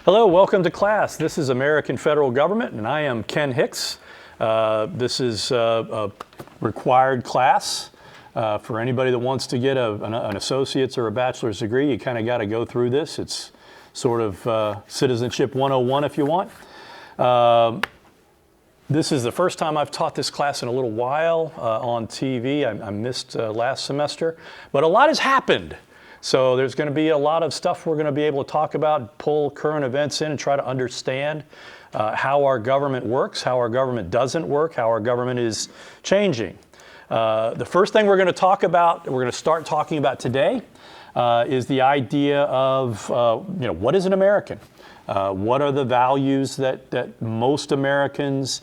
Hello, welcome to class. This is American Federal Government, and I am Ken Hicks. This is a required class for anybody that wants to get an associate's or a bachelor's degree. You kind of got to go through this. It's sort of Citizenship 101 if you want. This is the first time I've taught this class in a little while on TV. I missed last semester, but a lot has happened. So there's going to be a lot of stuff we're going to be able to talk about, pull current events in and try to understand how our government works, how our government doesn't work, how our government is changing. The first thing we're going to talk about, we're going to start talking about today, is the idea of, what is an American? What are the values that most Americans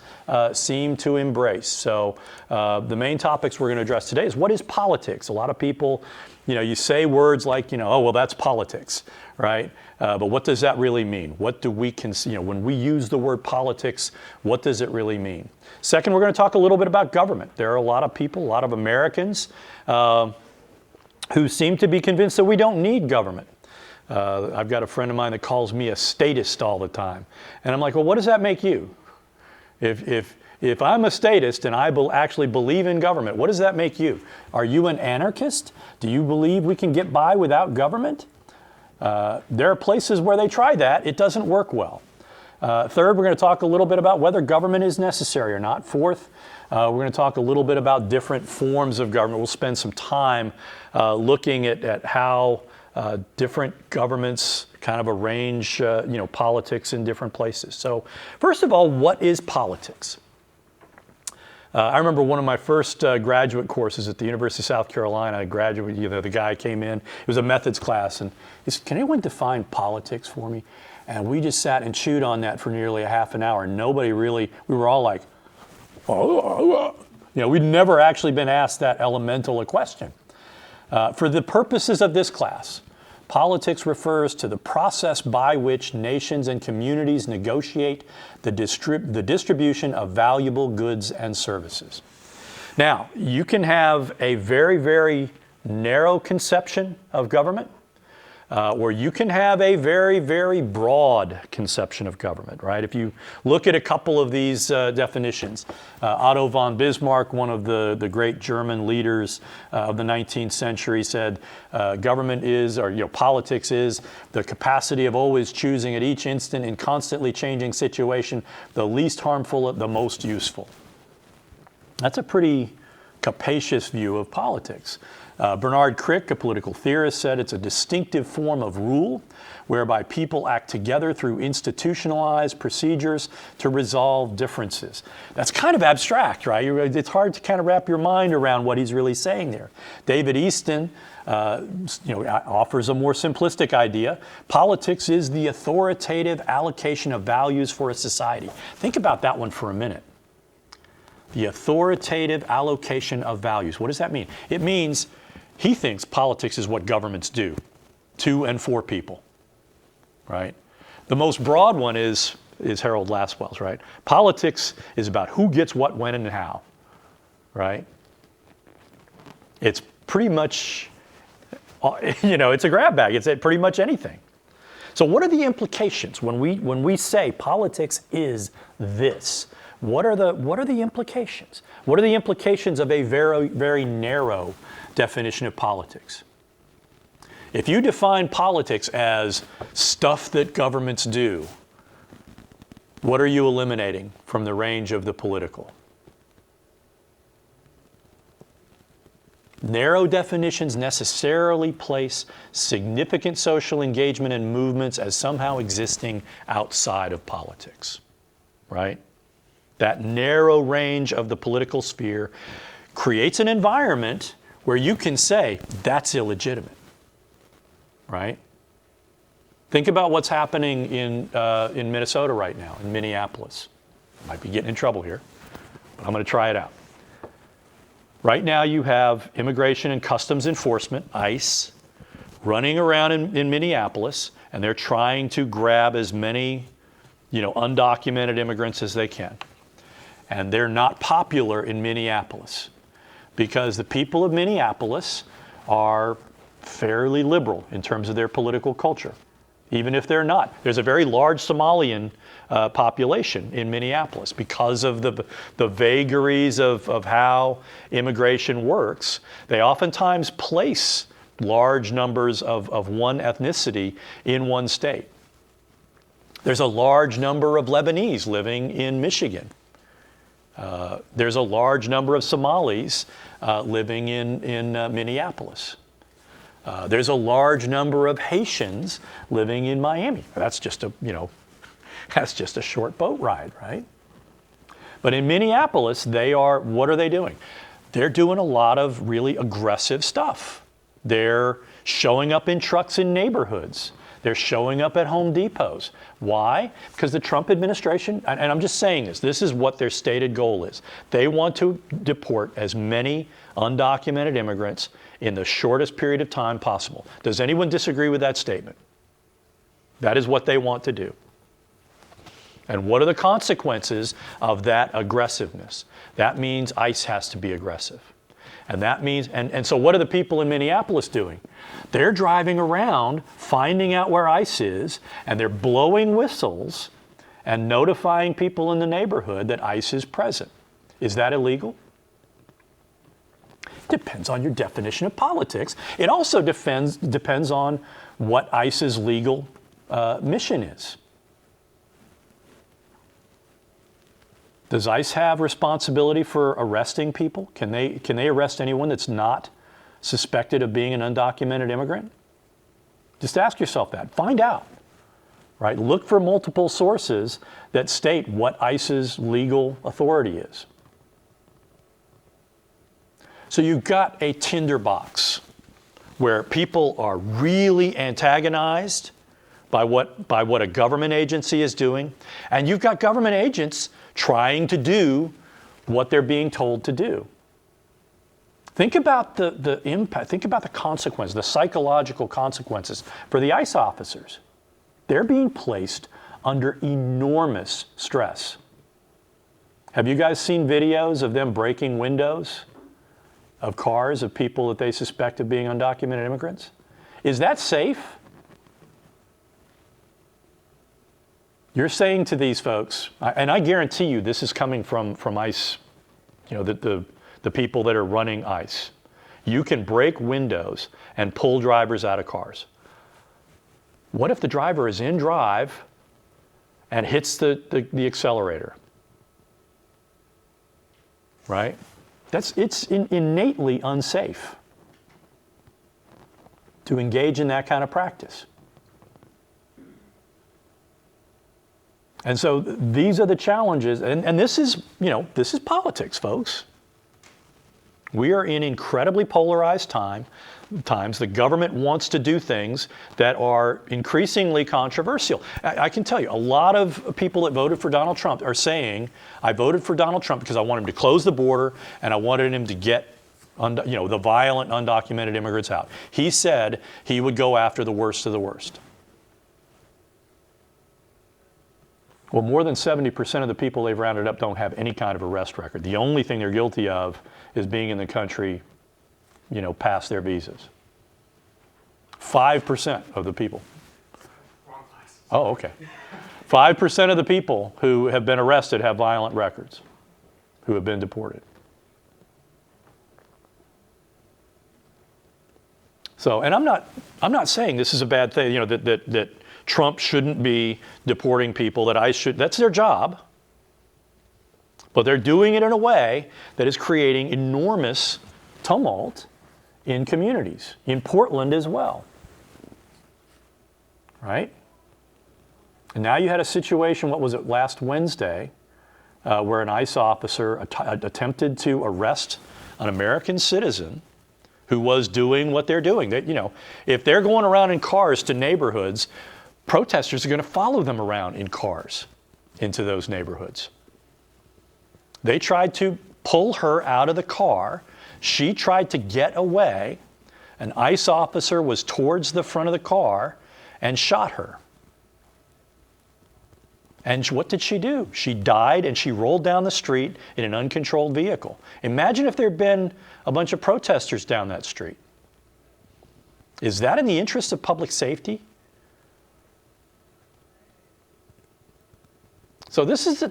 seem to embrace? So the main topics we're going to address today is what is politics? A lot of people, you say words like, oh, well, that's politics, right? But what does that really mean? What do we when we use the word politics, what does it really mean? Second, we're going to talk a little bit about government. There are a lot of people, a lot of Americans who seem to be convinced that we don't need government. I've got a friend of mine that calls me a statist all the time. And I'm like, well, what does that make you? If I'm a statist and I actually believe in government, what does that make you? Are you an anarchist? Do you believe we can get by without government? There are places where they try that. It doesn't work well. Third, we're going to talk a little bit about whether government is necessary or not. Fourth, we're going to talk a little bit about different forms of government. We'll spend some time looking at how different governments kind of arrange, politics in different places. So first of all, what is politics? I remember one of my first graduate courses at the University of South Carolina. The guy came in, it was a methods class, and he said, can anyone define politics for me? And we just sat and chewed on that for nearly a half an hour. Nobody really, we were all like, we'd never actually been asked that elemental a question. For the purposes of this class, politics refers to the process by which nations and communities negotiate the distribution of valuable goods and services. Now, you can have a very, very narrow conception of government, or you can have a very, very broad conception of government, right? If you look at a couple of these definitions, Otto von Bismarck, one of the great German leaders of the 19th century, said government is, or politics is, the capacity of always choosing at each instant in constantly changing situation, the least harmful, the most useful. That's a pretty capacious view of politics. Bernard Crick, a political theorist, said it's a distinctive form of rule whereby people act together through institutionalized procedures to resolve differences. That's kind of abstract, right? It's hard to kind of wrap your mind around what he's really saying there. David Easton offers a more simplistic idea. Politics is the authoritative allocation of values for a society. Think about that one for a minute. The authoritative allocation of values. What does that mean? It means he thinks politics is what governments do to and for people, right? The most broad one is Harold Lasswell's, right? Politics is about who gets what, when, and how, right? It's pretty much, it's a grab bag. It's at pretty much anything. So what are the implications when we say politics is this? What are the implications? What are the implications of a very, very narrow definition of politics? If you define politics as stuff that governments do, what are you eliminating from the range of the political? Narrow definitions necessarily place significant social engagement and movements as somehow existing outside of politics, right? That narrow range of the political sphere creates an environment where you can say, that's illegitimate, right? Think about what's happening in Minnesota right now, in Minneapolis. I might be getting in trouble here, but I'm going to try it out. Right now you have Immigration and Customs Enforcement, ICE, running around in Minneapolis, and they're trying to grab as many, undocumented immigrants as they can. And they're not popular in Minneapolis because the people of Minneapolis are fairly liberal in terms of their political culture. even if they're not. There's a very large Somalian population in Minneapolis because of the vagaries of how immigration works. They oftentimes place large numbers of one ethnicity in one state. There's a large number of Lebanese living in Michigan. There's a large number of Somalis living in Minneapolis. There's a large number of Haitians living in Miami. That's just a short boat ride, right? But in Minneapolis, what are they doing? They're doing a lot of really aggressive stuff. They're showing up in trucks in neighborhoods. They're showing up at Home Depots. Why? Because the Trump administration, and I'm just saying this is what their stated goal is. They want to deport as many undocumented immigrants in the shortest period of time possible. Does anyone disagree with that statement? That is what they want to do. And what are the consequences of that aggressiveness? That means ICE has to be aggressive. And that means, and so what are the people in Minneapolis doing? They're driving around, finding out where ICE is, and they're blowing whistles and notifying people in the neighborhood that ICE is present. Is that illegal? Depends on your definition of politics. It also depends on what ICE's legal mission is. Does ICE have responsibility for arresting people? Can they arrest anyone that's not suspected of being an undocumented immigrant? Just ask yourself that. Find out. Right? Look for multiple sources that state what ICE's legal authority is. So you've got a tinderbox where people are really antagonized by what a government agency is doing, and you've got government agents trying to do what they're being told to do. Think about the impact, think about the consequences, the psychological consequences for the ICE officers. They're being placed under enormous stress. Have you guys seen videos of them breaking windows of cars of people that they suspect of being undocumented immigrants? Is that safe? You're saying to these folks, and I guarantee you this is coming from ICE, the people that are running ICE. You can break windows and pull drivers out of cars. What if the driver is in drive and hits the accelerator? Right? It's innately unsafe to engage in that kind of practice. And so these are the challenges, and this is politics, folks. We are in incredibly polarized times. The government wants to do things that are increasingly controversial. I can tell you, a lot of people that voted for Donald Trump are saying, I voted for Donald Trump because I wanted him to close the border and I wanted him to get the violent undocumented immigrants out. He said he would go after the worst of the worst. Well, more than 70% of the people they've rounded up don't have any kind of arrest record. The only thing they're guilty of is being in the country, past their visas. 5% of the people. Wrong class. Oh, okay. 5% of the people who have been arrested have violent records, who have been deported. So, and I'm not saying this is a bad thing, that Trump shouldn't be deporting people, that ICE should, that's their job. But they're doing it in a way that is creating enormous tumult in communities, in Portland as well. Right? And now you had a situation, what was it, last Wednesday, where an ICE officer attempted to arrest an American citizen who was doing what they're doing. If they're going around in cars to neighborhoods, protesters are going to follow them around in cars into those neighborhoods. They tried to pull her out of the car. She tried to get away. An ICE officer was towards the front of the car and shot her. And what did she do? She died and she rolled down the street in an uncontrolled vehicle. Imagine if there had been a bunch of protesters down that street. Is that in the interest of public safety? So this is,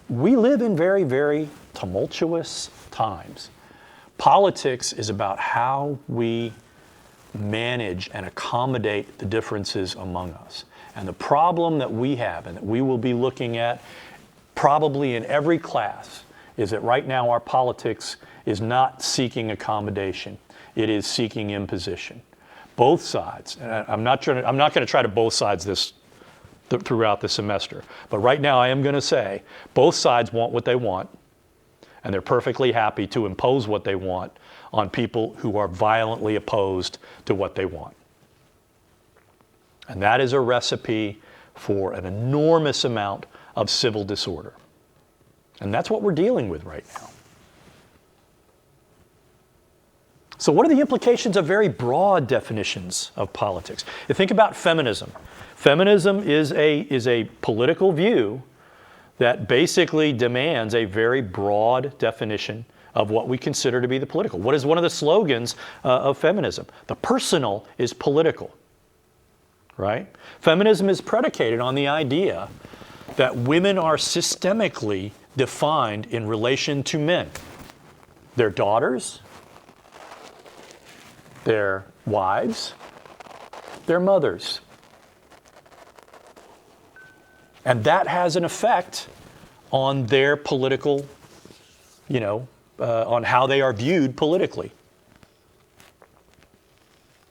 we live in very, very tumultuous times. Politics is about how we manage and accommodate the differences among us. And the problem that we have and that we will be looking at probably in every class is that right now our politics is not seeking accommodation. It is seeking imposition. Both sides, and I'm not going to try to both sides this throughout the semester, but right now I am going to say both sides want what they want, and they're perfectly happy to impose what they want on people who are violently opposed to what they want. And that is a recipe for an enormous amount of civil disorder. And that's what we're dealing with right now. So what are the implications of very broad definitions of politics? You think about feminism. Feminism is a political view that basically demands a very broad definition of what we consider to be the political. What is one of the slogans of feminism? The personal is political, right? Feminism is predicated on the idea that women are systemically defined in relation to men. Their daughters, their wives, their mothers. And that has an effect on their political, on how they are viewed politically.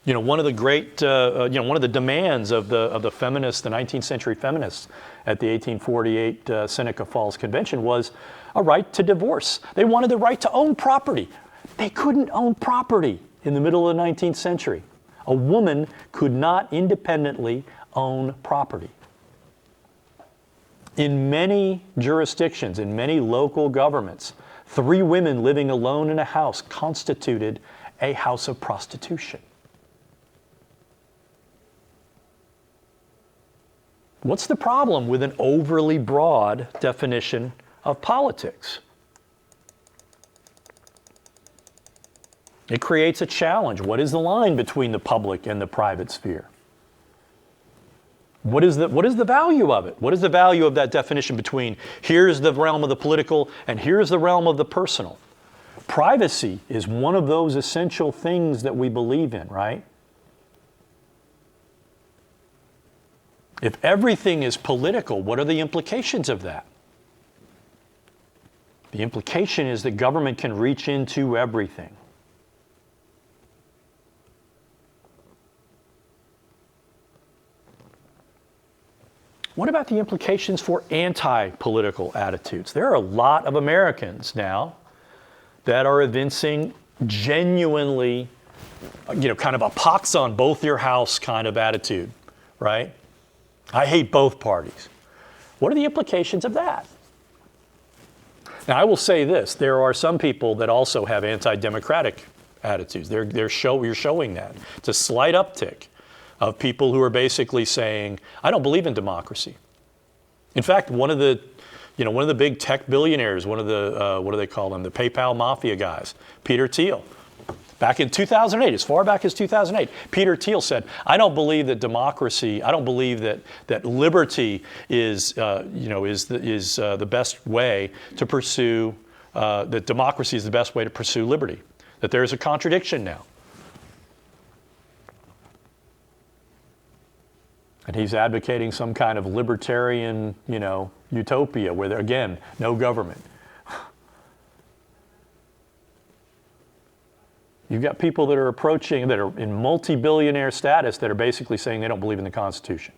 One of the great, one of the demands of the feminists, the 19th century feminists at the 1848 Seneca Falls Convention was a right to divorce. They wanted the right to own property. They couldn't own property in the middle of the 19th century. A woman could not independently own property. In many jurisdictions, in many local governments, 3 women living alone in a house constituted a house of prostitution. What's the problem with an overly broad definition of politics? It creates a challenge. What is the line between the public and the private sphere? What is the value of it? What is the value of that definition between here's the realm of the political and here's the realm of the personal? Privacy is one of those essential things that we believe in, right? If everything is political, what are the implications of that? The implication is that government can reach into everything. What about the implications for anti-political attitudes? There are a lot of Americans now that are evincing genuinely, kind of a pox on both your house kind of attitude, right? I hate both parties. What are the implications of that? Now, I will say this. There are some people that also have anti-democratic attitudes. You're showing that. It's a slight uptick of people who are basically saying, I don't believe in democracy. In fact, one of the big tech billionaires, one of the, what do they call them, the PayPal mafia guys, Peter Thiel, back in 2008, as far back as 2008, Peter Thiel said, I don't believe that democracy, I don't believe that liberty is the best way to pursue, that democracy is the best way to pursue liberty, that there's a contradiction now. And he's advocating some kind of libertarian, utopia where there, again, no government. You've got people that are that are in multi-billionaire status that are basically saying they don't believe in the Constitution.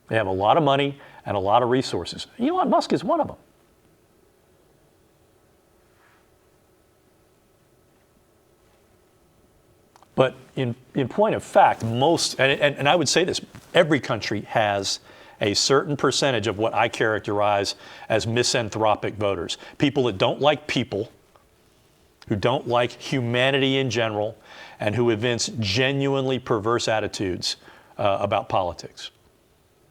They have a lot of money and a lot of resources. Elon Musk is one of them. But in point of fact, and I would say this, every country has a certain percentage of what I characterize as misanthropic voters. People that don't like people, who don't like humanity in general, and who evince genuinely perverse attitudes about politics.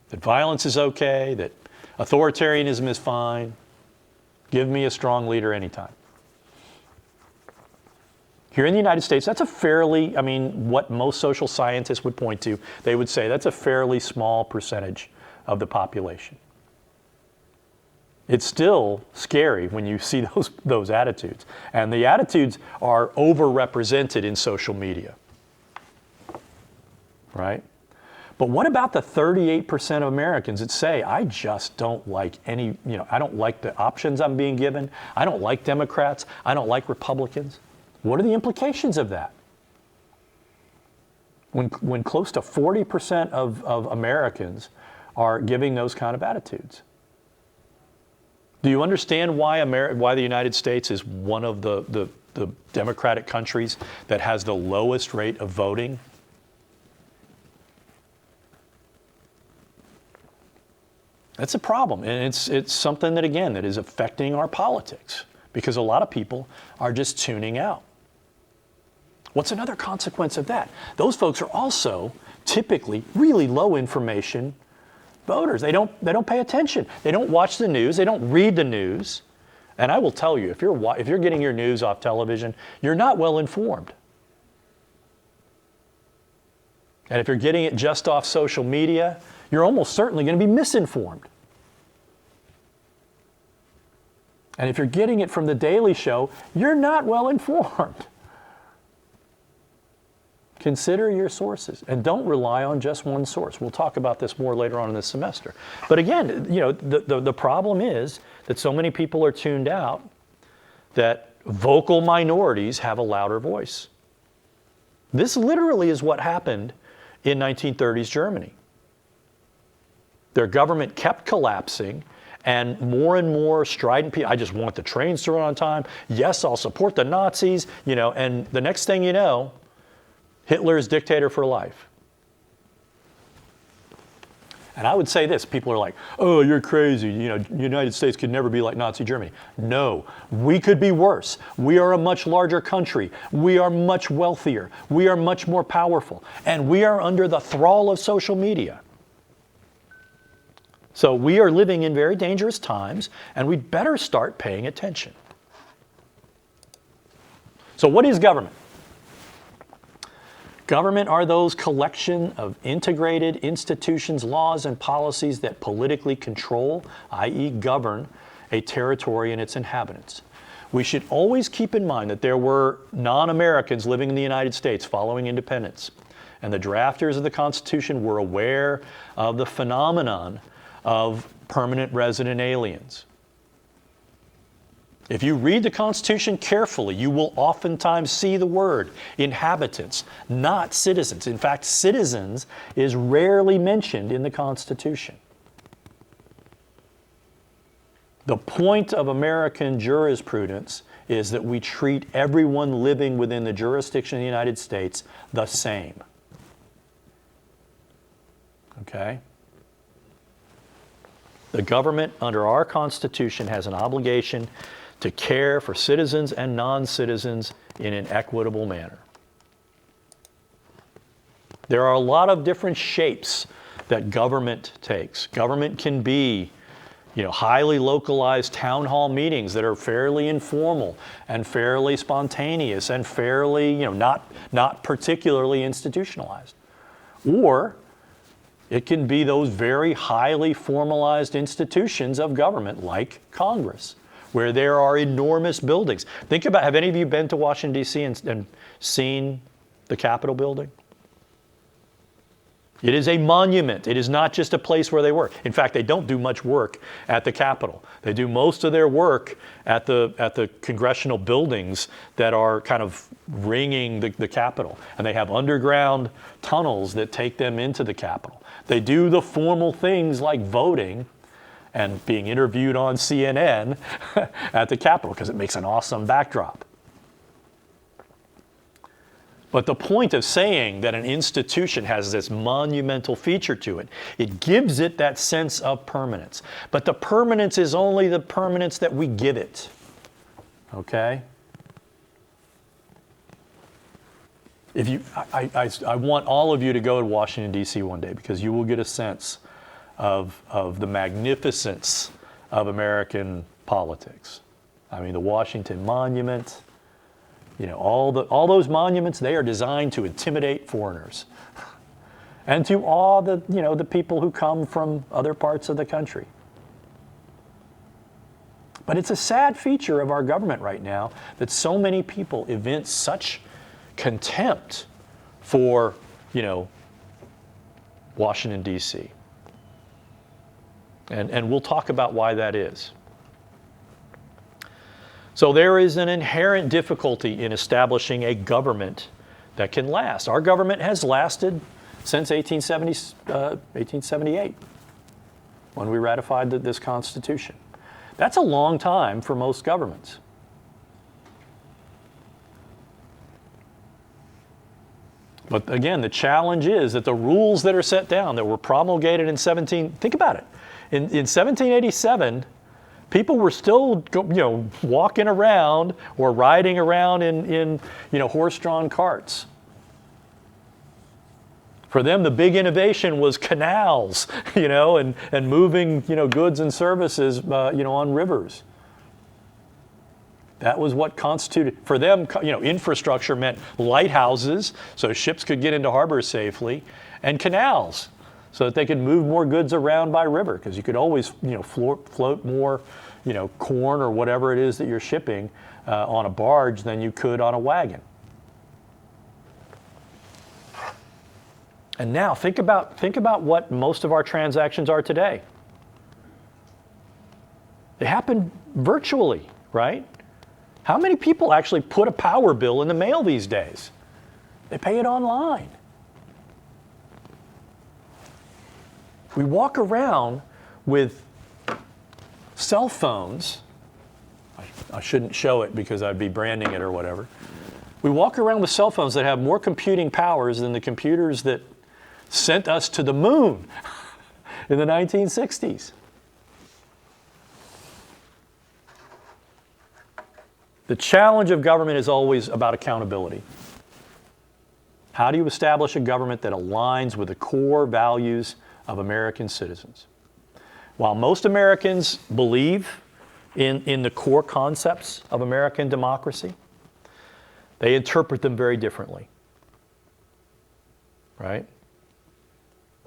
That violence is okay, that authoritarianism is fine. Give me a strong leader anytime. Here in the United States, that's a fairly, what most social scientists would point to, they would say that's a fairly small percentage of the population. It's still scary when you see those attitudes. And the attitudes are overrepresented in social media, right? But what about the 38% of Americans that say, I just don't like I don't like the options I'm being given. I don't like Democrats. I don't like Republicans. What are the implications of that? When close to 40% of Americans are giving those kind of attitudes. Do you understand why the United States is one of the democratic countries that has the lowest rate of voting? That's a problem, and it's something that, again, that is affecting our politics because a lot of people are just tuning out. What's another consequence of that? Those folks are also typically really low information voters. They don't pay attention. They don't watch the news. They don't read the news. And I will tell you, if you're getting your news off television, you're not well informed. And if you're getting it just off social media, you're almost certainly going to be misinformed. And if you're getting it from The Daily Show, you're not well informed. Consider your sources and don't rely on just one source. We'll talk about this more later on in this semester. But again, the problem is that so many people are tuned out that vocal minorities have a louder voice. This literally is what happened in 1930s Germany. Their government kept collapsing, and more strident people, I just want the trains to run on time. Yes, I'll support the Nazis, and the next thing you know, Hitler is dictator for life. And I would say this, people are like, oh, you're crazy, the United States could never be like Nazi Germany. No, we could be worse. We are a much larger country. We are much wealthier. We are much more powerful. And we are under the thrall of social media. So we are living in very dangerous times, and we'd better start paying attention. So what is government? Government are those collection of integrated institutions, laws, and policies that politically control, i.e. govern, a territory and its inhabitants. We should always keep in mind that there were non-Americans living in the United States following independence, and the drafters of the Constitution were aware of the phenomenon of permanent resident aliens. If you read the Constitution carefully, you will oftentimes see the word inhabitants, not citizens. In fact, citizens is rarely mentioned in the Constitution. The point of American jurisprudence is that we treat everyone living within the jurisdiction of the United States the same. Okay? The government under our Constitution has an obligation to care for citizens and non-citizens in an equitable manner. There are a lot of different shapes that government takes. Government can be, highly localized town hall meetings that are fairly informal and fairly spontaneous and fairly, not particularly institutionalized. Or it can be those very highly formalized institutions of government like Congress, where there are enormous buildings. Think about, have any of you been to Washington, D.C. and seen the Capitol building? It is a monument. It is not just a place where they work. In fact, they don't do much work at the Capitol. They do most of their work at the congressional buildings that are kind of ringing the Capitol. And they have underground tunnels that take them into the Capitol. They do the formal things like voting and being interviewed on CNN at the Capitol because it makes an awesome backdrop. But the point of saying that an institution has this monumental feature to it, it gives it that sense of permanence. But the permanence is only the permanence that we give it. Okay? I want all of you to go to Washington, D.C. one day because you will get a sense of the magnificence of American politics. I mean, the Washington Monument, all those monuments, they are designed to intimidate foreigners and to awe the people who come from other parts of the country. But it's a sad feature of our government right now that so many people evince such contempt for, Washington, D.C. And we'll talk about why that is. So there is an inherent difficulty in establishing a government that can last. Our government has lasted since 1878, when we ratified this Constitution. That's a long time for most governments. But again, the challenge is that the rules that are set down, that were promulgated in think about it. In 1787, people were still, walking around or riding around in horse-drawn carts. For them, the big innovation was canals, and moving, goods and services, on rivers. That was what constituted, for them, infrastructure meant lighthouses, so ships could get into harbor safely, and canals, so that they could move more goods around by river, because you could always, float more, corn or whatever it is that you're shipping on a barge than you could on a wagon. And now think about what most of our transactions are today. They happen virtually, right? How many people actually put a power bill in the mail these days? They pay it online. We walk around with cell phones. I shouldn't show it because I'd be branding it or whatever. We walk around with cell phones that have more computing powers than the computers that sent us to the moon in the 1960s. The challenge of government is always about accountability. How do you establish a government that aligns with the core values of American citizens? While most Americans believe in the core concepts of American democracy, they interpret them very differently, right?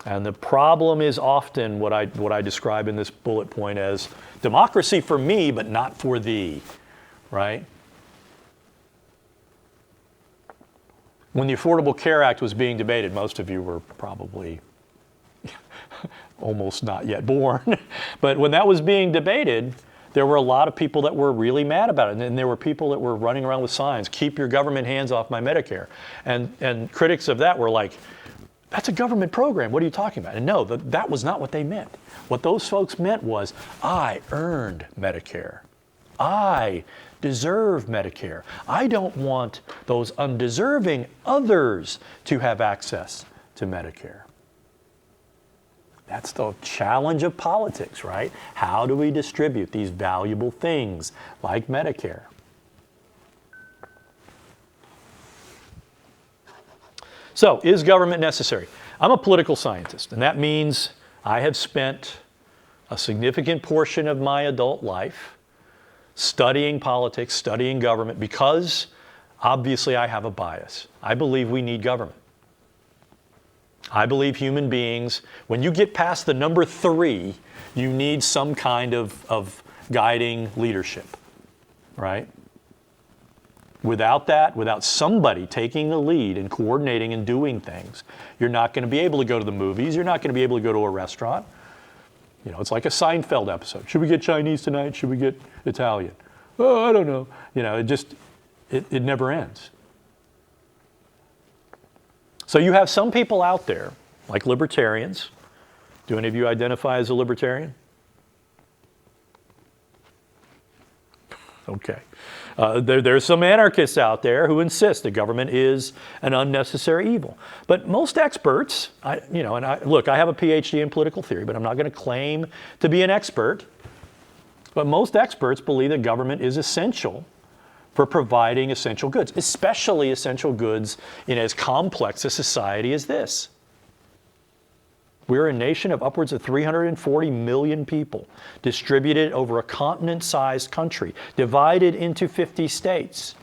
And the problem is often what I describe in this bullet point as democracy for me, but not for thee, right? When the Affordable Care Act was being debated, most of you were probably almost not yet born, but when that was being debated, there were a lot of people that were really mad about it, and there were people that were running around with signs, "Keep your government hands off my Medicare." And critics of that were like, "That's a government program. What are you talking about?" And no, that was not what they meant. What those folks meant was, I earned Medicare. I deserve Medicare. I don't want those undeserving others to have access to Medicare. That's the challenge of politics, right? How do we distribute these valuable things like Medicare? So, is government necessary? I'm a political scientist, and that means I have spent a significant portion of my adult life studying politics, studying government, because obviously I have a bias. I believe we need government. I believe human beings, when you get past the number 3, you need some kind of guiding leadership, right? Without that, without somebody taking the lead and coordinating and doing things, you're not going to be able to go to the movies. You're not going to be able to go to a restaurant. It's like a Seinfeld episode. Should we get Chinese tonight? Should we get Italian? Oh, I don't know. It never ends. So you have some people out there, like libertarians. Do any of you identify as a libertarian? Okay. There's some anarchists out there who insist that government is an unnecessary evil. But most experts, I have a PhD in political theory, but I'm not going to claim to be an expert. But most experts believe that government is essential for providing essential goods, especially essential goods in as complex a society as this. We're a nation of upwards of 340 million people, distributed over a continent-sized country, divided into 50 states.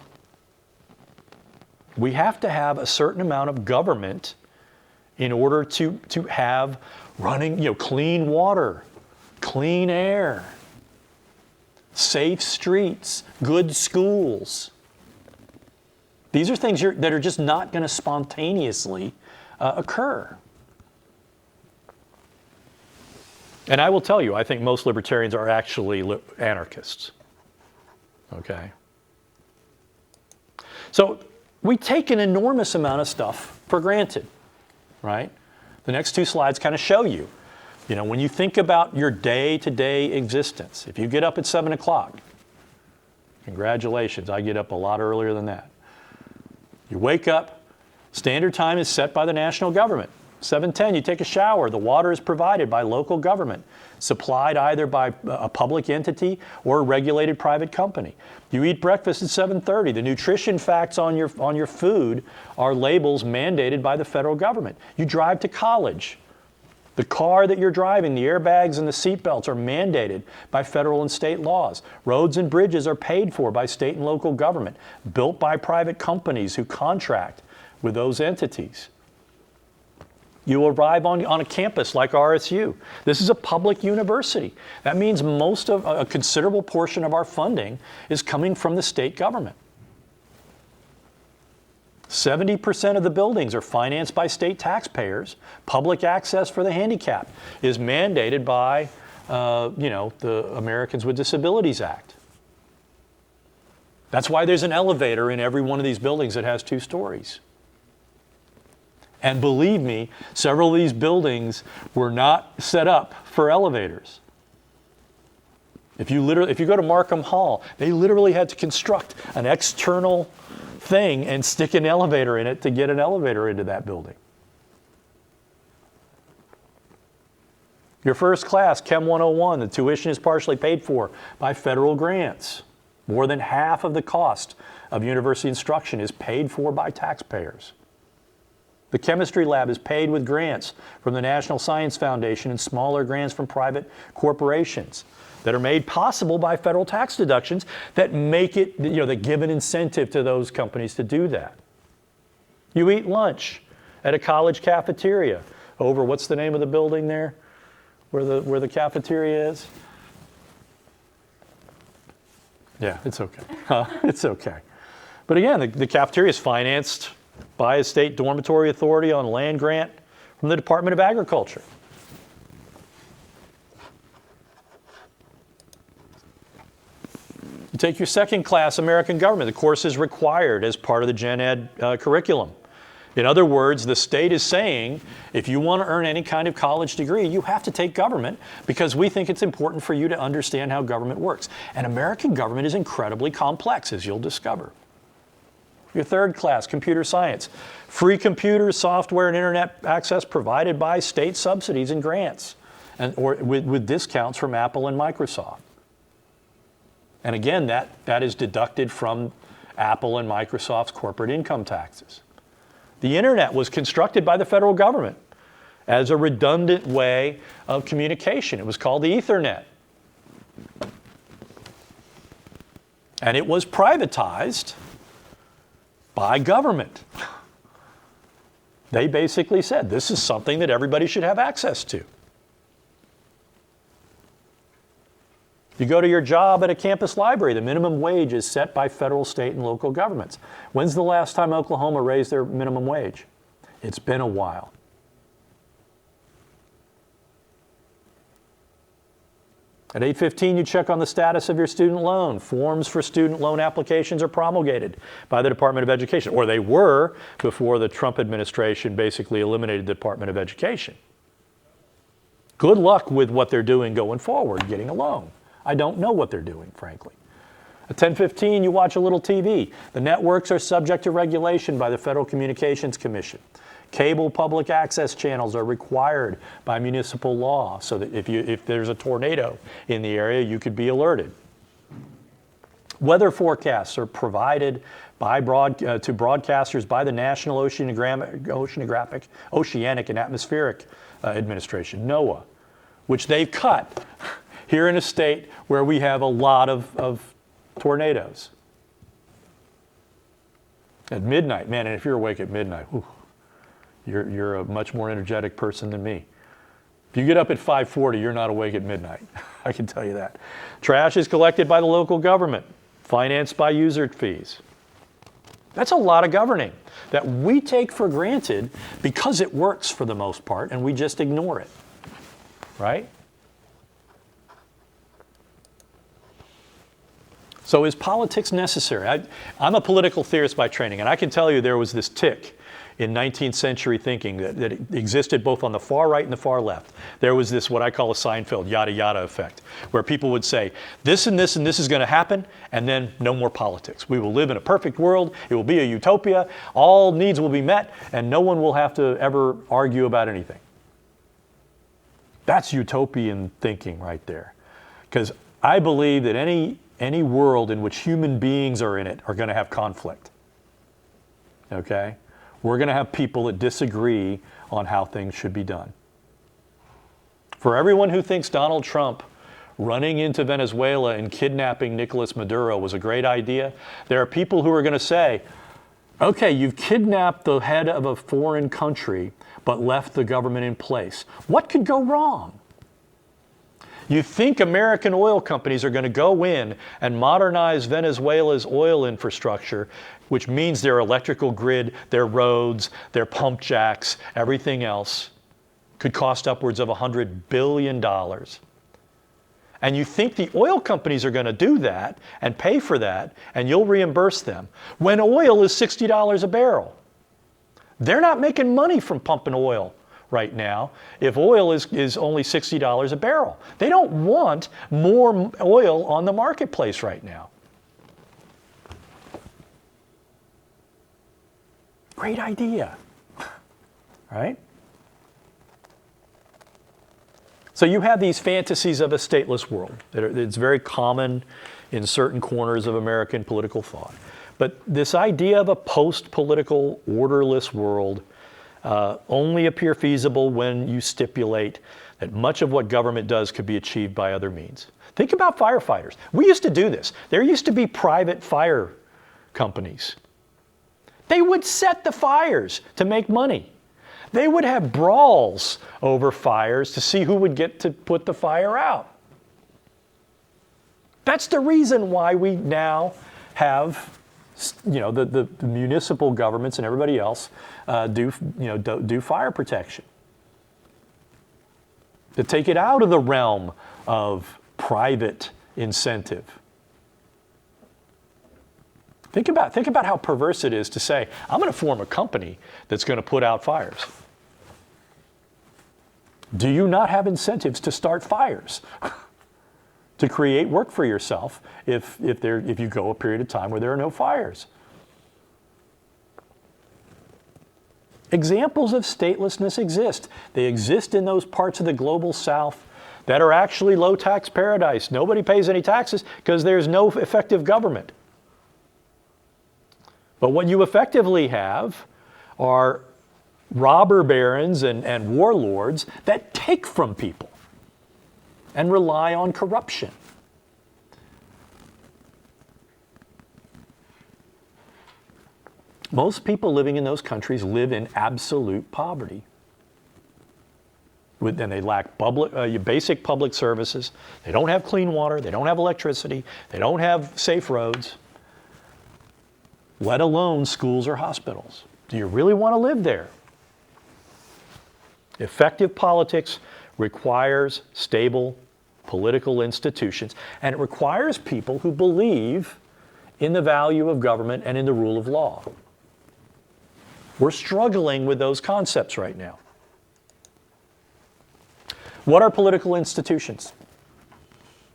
We have to have a certain amount of government in order to have running, clean water, clean air, safe streets, good schools. These are things that are just not going to spontaneously occur. And I will tell you, I think most libertarians are actually anarchists. Okay? So we take an enormous amount of stuff for granted, right? The next two slides kind of show you. You know, when you think about your day-to-day existence, if you get up at 7 o'clock, congratulations, I get up a lot earlier than that. You wake up, standard time is set by the national government. 7:10, you take a shower. The water is provided by local government, supplied either by a public entity or a regulated private company. You eat breakfast at 7:30. The nutrition facts on your food are labels mandated by the federal government. You drive to college. The car that you're driving, the airbags and the seatbelts are mandated by federal and state laws. Roads and bridges are paid for by state and local government, built by private companies who contract with those entities. You arrive on a campus like RSU. This is a public university. That means a considerable portion of our funding is coming from the state government. 70% of the buildings are financed by state taxpayers. Public access for the handicapped is mandated by, the Americans with Disabilities Act. That's why there's an elevator in every one of these buildings that has 2 stories. And believe me, several of these buildings were not set up for elevators. If you go to Markham Hall, they literally had to construct an external thing and stick an elevator in it to get an elevator into that building. Your first class, Chem 101, the tuition is partially paid for by federal grants. More than half of the cost of university instruction is paid for by taxpayers. The chemistry lab is paid with grants from the National Science Foundation and smaller grants from private corporations that are made possible by federal tax deductions that make it, that give an incentive to those companies to do that. You eat lunch at a college cafeteria over, what's the name of the building there where the cafeteria is? Yeah, it's okay. It's okay. But again, the cafeteria is financed by a state dormitory authority on land grant from the Department of Agriculture. You take your second class, American Government. The course is required as part of the Gen Ed curriculum. In other words, the state is saying, if you want to earn any kind of college degree, you have to take government because we think it's important for you to understand how government works. And American government is incredibly complex, as you'll discover. Your third class, computer science. Free computers, software, and internet access provided by state subsidies and grants, or with discounts from Apple and Microsoft. And again, that is deducted from Apple and Microsoft's corporate income taxes. The internet was constructed by the federal government as a redundant way of communication. It was called the Ethernet. And it was privatized by government. They basically said, this is something that everybody should have access to. You go to your job at a campus library, the minimum wage is set by federal, state, and local governments. When's the last time Oklahoma raised their minimum wage? It's been a while. At 8:15, you check on the status of your student loan. Forms for student loan applications are promulgated by the Department of Education, or they were before the Trump administration basically eliminated the Department of Education. Good luck with what they're doing going forward, getting a loan. I don't know what they're doing, frankly. At 10:15, you watch a little TV. The networks are subject to regulation by the Federal Communications Commission. Cable public access channels are required by municipal law so that if there's a tornado in the area, you could be alerted. Weather forecasts are provided by to broadcasters by the National Oceanic and Atmospheric Administration, NOAA, which they've cut here in a state where we have a lot of tornadoes. At midnight, man, and if you're awake at midnight, whew, you're a much more energetic person than me. If you get up at 5:40, you're not awake at midnight. I can tell you that. Trash is collected by the local government, financed by user fees. That's a lot of governing that we take for granted because it works for the most part and we just ignore it, right? So is politics necessary? I'm a political theorist by training, and I can tell you there was this tick in 19th century thinking that existed both on the far right and the far left. There was this, what I call a Seinfeld yada yada effect, where people would say, this and this and this is going to happen, and then no more politics. We will live in a perfect world. It will be a utopia. All needs will be met, and no one will have to ever argue about anything. That's utopian thinking right there. Because I believe that any world in which human beings are in it are going to have conflict. Okay? We're going to have people that disagree on how things should be done. For everyone who thinks Donald Trump running into Venezuela and kidnapping Nicolas Maduro was a great idea, there are people who are going to say, okay, you've kidnapped the head of a foreign country, but left the government in place. What could go wrong? You think American oil companies are going to go in and modernize Venezuela's oil infrastructure, which means their electrical grid, their roads, their pump jacks, everything else, could cost upwards of $100 billion. And you think the oil companies are going to do that and pay for that, and you'll reimburse them, when oil is $60 a barrel. They're not making money from pumping oil right now if oil is only $60 a barrel. They don't want more oil on the marketplace right now. Great idea, right? So you have these fantasies of a stateless world. It's very common in certain corners of American political thought. But this idea of a post-political, orderless world only appear feasible when you stipulate that much of what government does could be achieved by other means. Think about firefighters. We used to do this. There used to be private fire companies. They would set the fires to make money. They would have brawls over fires to see who would get to put the fire out. That's the reason why we now have, the municipal governments and everybody else do fire protection. To take it out of the realm of private incentive. Think about how perverse it is to say, I'm going to form a company that's going to put out fires. Do you not have incentives to start fires? To create work for yourself if you go a period of time where there are no fires? Examples of statelessness exist. They exist in those parts of the global south that are actually low tax paradise. Nobody pays any taxes because there's no effective government. But what you effectively have are robber barons and warlords that take from people and rely on corruption. Most people living in those countries live in absolute poverty. And they lack basic public services. They don't have clean water. They don't have electricity. They don't have safe roads, let alone schools or hospitals. Do you really want to live there? Effective politics requires stable political institutions, and it requires people who believe in the value of government and in the rule of law. We're struggling with those concepts right now. What are political institutions?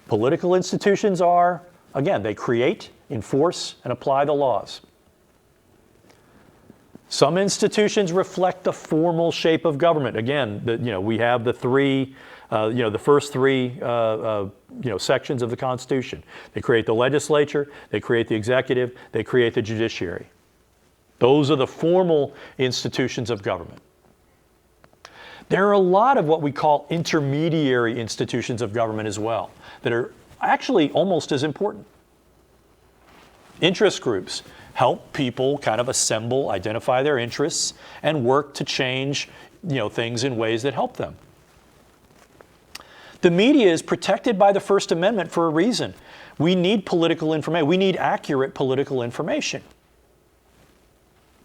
Political institutions are, again, they create, enforce, and apply the laws. Some institutions reflect the formal shape of government. Again, we have the first three sections of the Constitution. They create the legislature, they create the executive, they create the judiciary. Those are the formal institutions of government. There are a lot of what we call intermediary institutions of government as well that are actually almost as important. Interest groups help people kind of assemble, identify their interests, and work to change things in ways that help them. The media is protected by the First Amendment for a reason. We need political information. We need accurate political information.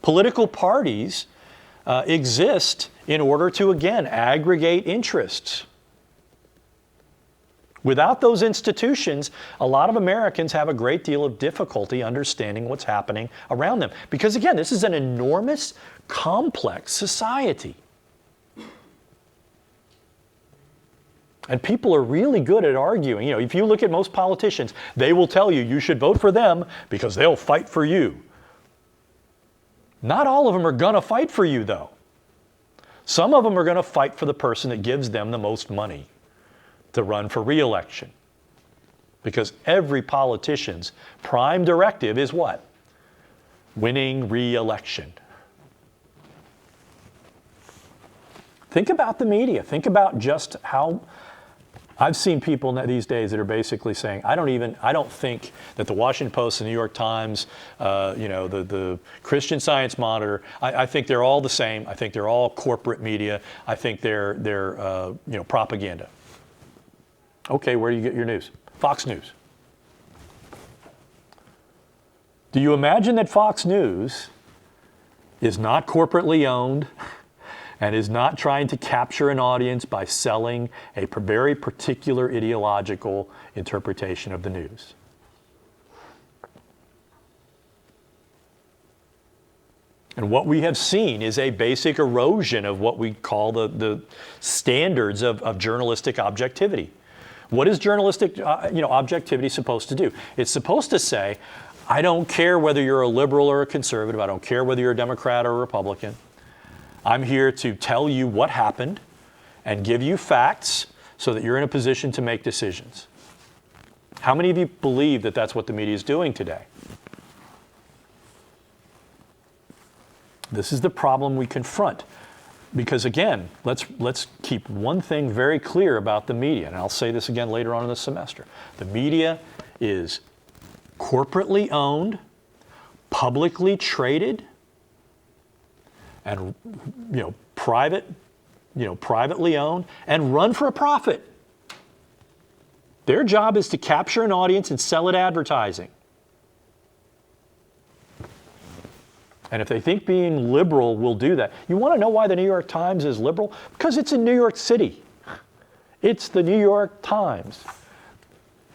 Political parties exist in order to, again, aggregate interests. Without those institutions, a lot of Americans have a great deal of difficulty understanding what's happening around them. Because again, this is an enormous, complex society. And people are really good at arguing. You know, if you look at most politicians, they will tell you you should vote for them because they'll fight for you. Not all of them are going to fight for you, though. Some of them are going to fight for the person that gives them the most money to run for re-election. Because every politician's prime directive is what? Winning re-election. Think about the media. Think about just how I've seen people these days that are basically saying, I don't think that the Washington Post, the New York Times, the Christian Science Monitor, I think they're all the same. I think they're all corporate media. I think they're propaganda. Okay, where do you get your news? Fox News. Do you imagine that Fox News is not corporately owned and is not trying to capture an audience by selling a very particular ideological interpretation of the news? And what we have seen is a basic erosion of what we call the standards of journalistic objectivity. What is journalistic objectivity supposed to do? It's supposed to say, I don't care whether you're a liberal or a conservative. I don't care whether you're a Democrat or a Republican. I'm here to tell you what happened and give you facts so that you're in a position to make decisions. How many of you believe that that's what the media is doing today? This is the problem we confront. Because again, let's keep one thing very clear about the media, and I'll say this again later on in the semester. The media is corporately owned, publicly traded, and privately owned, and run for a profit. Their job is to capture an audience and sell it advertising. And if they think being liberal will do that, you want to know why the New York Times is liberal? Because it's in New York City. It's the New York Times.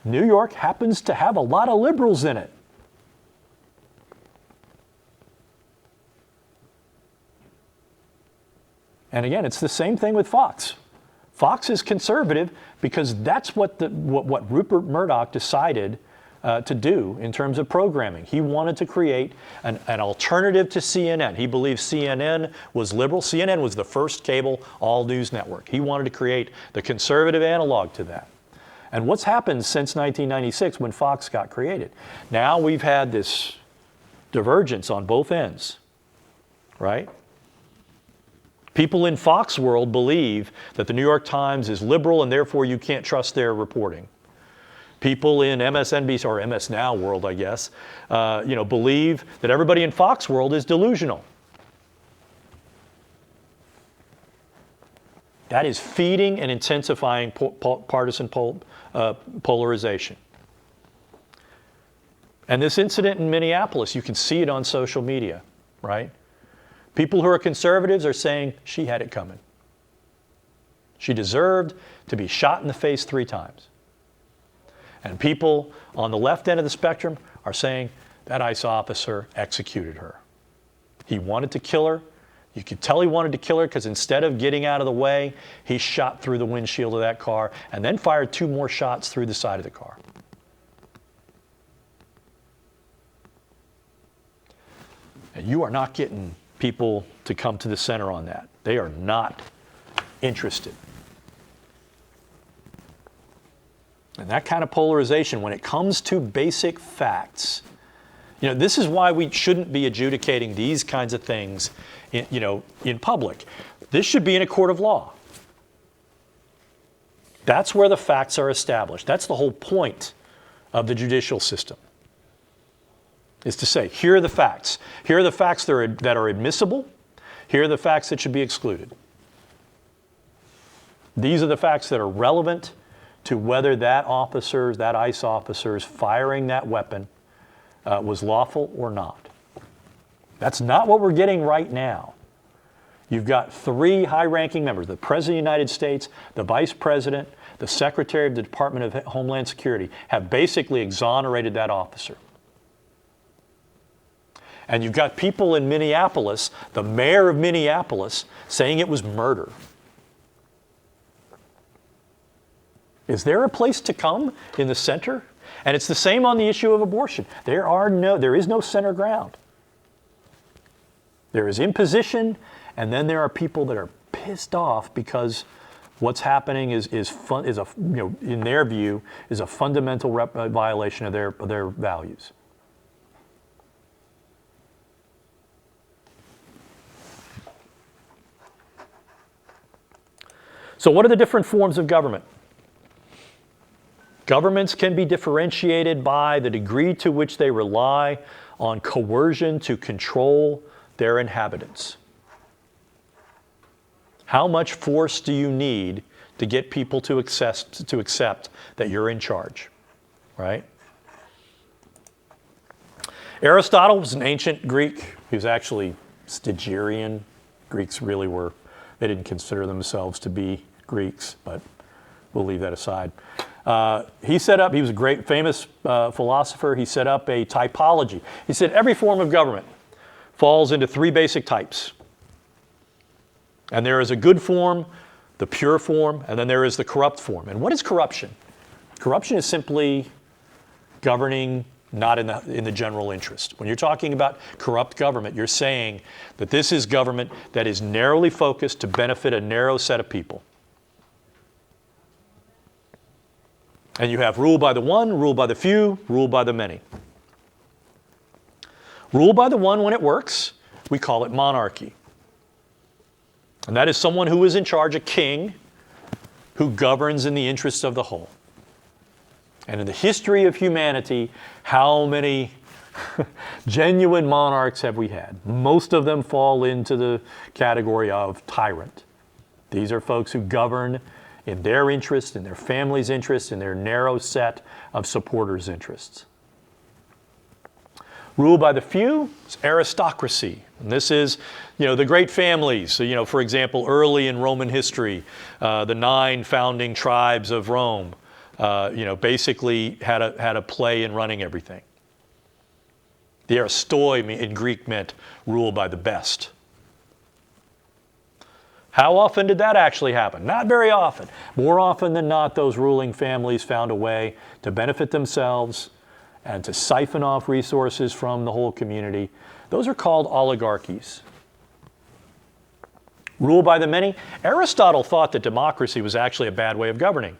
New York happens to have a lot of liberals in it. And again, it's the same thing with Fox. Fox is conservative because that's what Rupert Murdoch decided to do in terms of programming. He wanted to create an alternative to CNN. He believed CNN was liberal. CNN was the first cable all-news network. He wanted to create the conservative analog to that. And what's happened since 1996 when Fox got created? Now we've had this divergence on both ends, right? People in Fox world believe that the New York Times is liberal and therefore you can't trust their reporting. People in MSNBC, or MS Now world, I guess, believe that everybody in Fox world is delusional. That is feeding and intensifying partisan polarization. And this incident in Minneapolis, you can see it on social media, right? People who are conservatives are saying she had it coming. She deserved to be shot in the face 3 times. And people on the left end of the spectrum are saying that ICE officer executed her. He wanted to kill her. You could tell he wanted to kill her because instead of getting out of the way, he shot through the windshield of that car and then fired 2 more shots through the side of the car. And you are not getting people to come to the center on that. They are not interested. And that kind of polarization, when it comes to basic facts, this is why we shouldn't be adjudicating these kinds of things in public. This should be in a court of law. That's where the facts are established. That's the whole point of the judicial system, is to say, here are the facts. Here are the facts that are admissible. Here are the facts that should be excluded. These are the facts that are relevant to whether that ICE officer's firing that weapon was lawful or not. That's not what we're getting right now. You've got three high-ranking members, the President of the United States, the Vice President, the Secretary of the Department of Homeland Security, have basically exonerated that officer. And you've got people in Minneapolis, the mayor of Minneapolis, saying it was murder. Is there a place to come in the center? And it's the same on the issue of abortion. There is no center ground. There is imposition, and then there are people that are pissed off because what's happening in their view, is a fundamental violation of their values. So what are the different forms of government? Governments can be differentiated by the degree to which they rely on coercion to control their inhabitants. How much force do you need to get people to accept that you're in charge, right? Aristotle was an ancient Greek. He was actually Stygian. Greeks really were, they didn't consider themselves to be Greeks, but we'll leave that aside. He was a great, famous philosopher. He set up a typology. He said every form of government falls into three basic types. And there is a good form, the pure form, and then there is the corrupt form. And what is corruption? Corruption is simply governing not in the general interest. When you're talking about corrupt government, you're saying that this is government that is narrowly focused to benefit a narrow set of people. And you have rule by the one, rule by the few, rule by the many. Rule by the one, when it works, we call it monarchy. And that is someone who is in charge, a king, who governs in the interests of the whole. And in the history of humanity, how many genuine monarchs have we had? Most of them fall into the category of tyrant. These are folks who govern in their interest, in their family's interest, in their narrow set of supporters' interests. Rule by the few is aristocracy. And this is, the great families. So, for example, early in Roman history, the 9 founding tribes of Rome, basically had a play in running everything. The aristoi in Greek meant rule by the best. How often did that actually happen? Not very often. More often than not, those ruling families found a way to benefit themselves and to siphon off resources from the whole community. Those are called oligarchies. Rule by the many. Aristotle thought that democracy was actually a bad way of governing.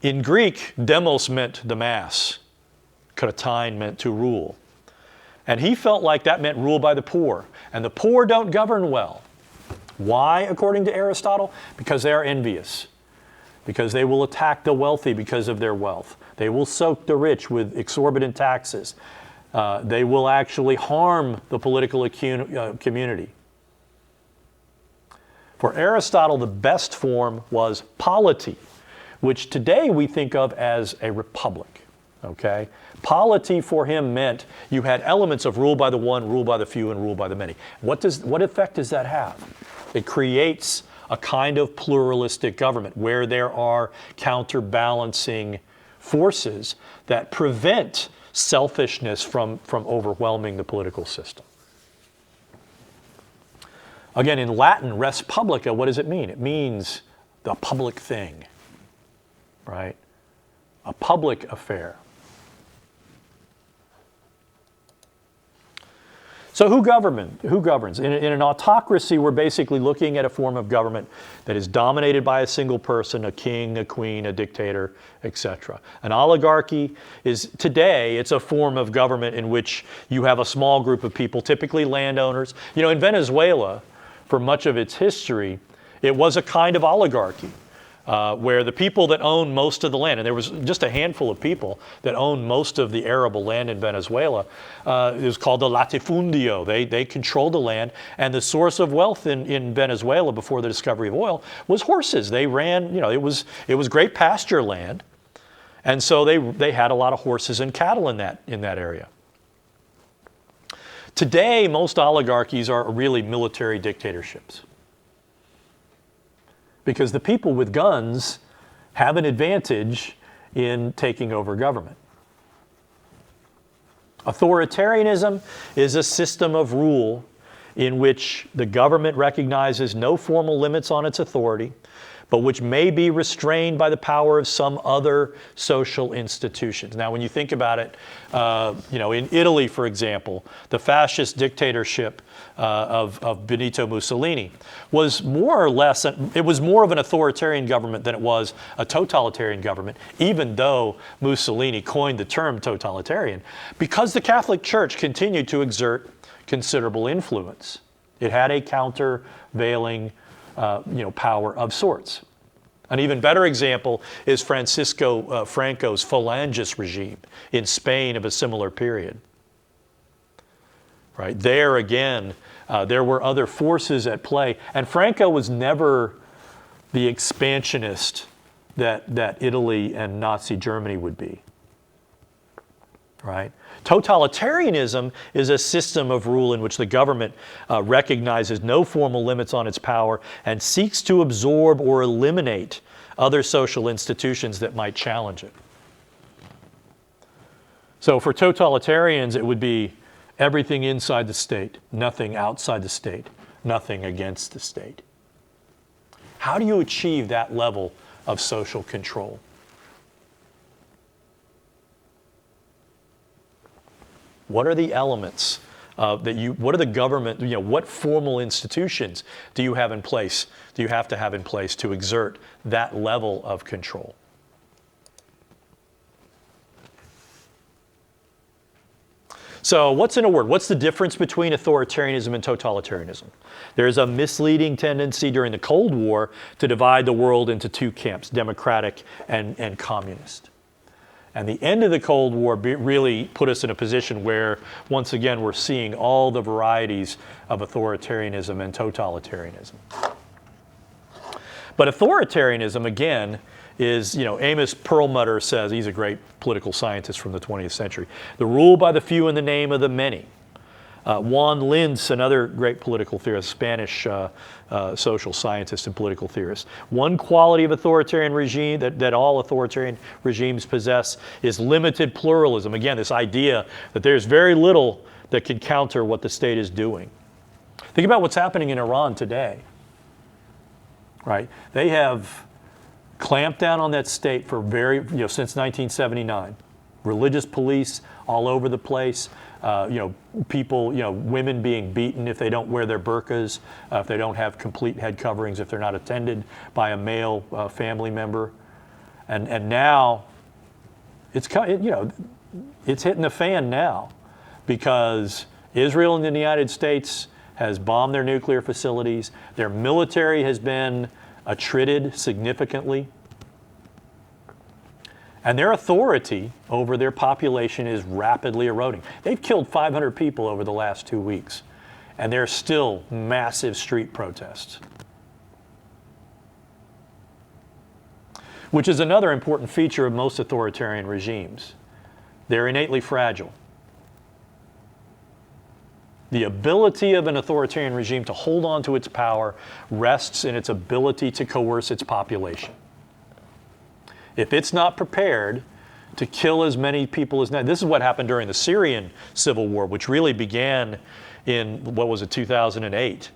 In Greek, demos meant the mass. Kratein meant to rule. And he felt like that meant rule by the poor. And the poor don't govern well. Why, according to Aristotle? Because they are envious. Because they will attack the wealthy because of their wealth. They will soak the rich with exorbitant taxes. They will actually harm the political community. For Aristotle, the best form was polity, which today we think of as a republic. Okay? Polity for him meant you had elements of rule by the one, rule by the few, and rule by the many. What effect does that have? It creates a kind of pluralistic government where there are counterbalancing forces that prevent selfishness from overwhelming the political system. Again, in Latin, res publica, what does it mean? It means the public thing, right? A public affair. So who governs? In an autocracy, we're basically looking at a form of government that is dominated by a single person, a king, a queen, a dictator, etc. An oligarchy is, today, it's a form of government in which you have a small group of people, typically landowners. In Venezuela, for much of its history, it was a kind of oligarchy. where the people that owned most of the land, and there was just a handful of people that owned most of the arable land in Venezuela, it was called the latifundio. They controlled the land, and the source of wealth in Venezuela before the discovery of oil was horses. They ran, it was great pasture land, and so they had a lot of horses and cattle in that area. Today, most oligarchies are really military dictatorships, because the people with guns have an advantage in taking over government. Authoritarianism is a system of rule in which the government recognizes no formal limits on its authority, but which may be restrained by the power of some other social institutions. Now, when you think about it, in Italy, for example, the fascist dictatorship of Benito Mussolini was more or less, it was more of an authoritarian government than it was a totalitarian government, even though Mussolini coined the term totalitarian, because the Catholic Church continued to exert considerable influence. It had a countervailing power of sorts. An even better example is Francisco Franco's Falangist regime in Spain of a similar period. Right there again, there were other forces at play, and Franco was never the expansionist that Italy and Nazi Germany would be. Right? Totalitarianism is a system of rule in which the government recognizes no formal limits on its power and seeks to absorb or eliminate other social institutions that might challenge it. So for totalitarians, it would be everything inside the state, nothing outside the state, nothing against the state. How do you achieve that level of social control? What are the elements what are the government, what formal institutions do you have in place, do you have to have in place to exert that level of control? So what's in a word? What's the difference between authoritarianism and totalitarianism? There's a misleading tendency during the Cold War to divide the world into two camps, democratic and communist. And the end of the Cold War really put us in a position where, once again, we're seeing all the varieties of authoritarianism and totalitarianism. But authoritarianism, again, is, Amos Perlmutter says, he's a great political scientist from the 20th century, the rule by the few in the name of the many. Juan Linz, another great political theorist, Spanish social scientist and political theorist. One quality of authoritarian regime that all authoritarian regimes possess is limited pluralism. Again, this idea that there's very little that can counter what the state is doing. Think about what's happening in Iran today, right? They have clamped down on that state for since 1979. Religious police all over the place. People, women being beaten if they don't wear their burqas, if they don't have complete head coverings, if they're not attended by a male family member. And now it's hitting the fan now, because Israel and the United States has bombed their nuclear facilities. Their military has been attrited significantly. And their authority over their population is rapidly eroding. They've killed 500 people over the last 2 weeks, and there's still massive street protests. Which is another important feature of most authoritarian regimes. They're innately fragile. The ability of an authoritarian regime to hold on to its power rests in its ability to coerce its population. If it's not prepared to kill as many people as now, this is what happened during the Syrian civil war, which really began in, 2008.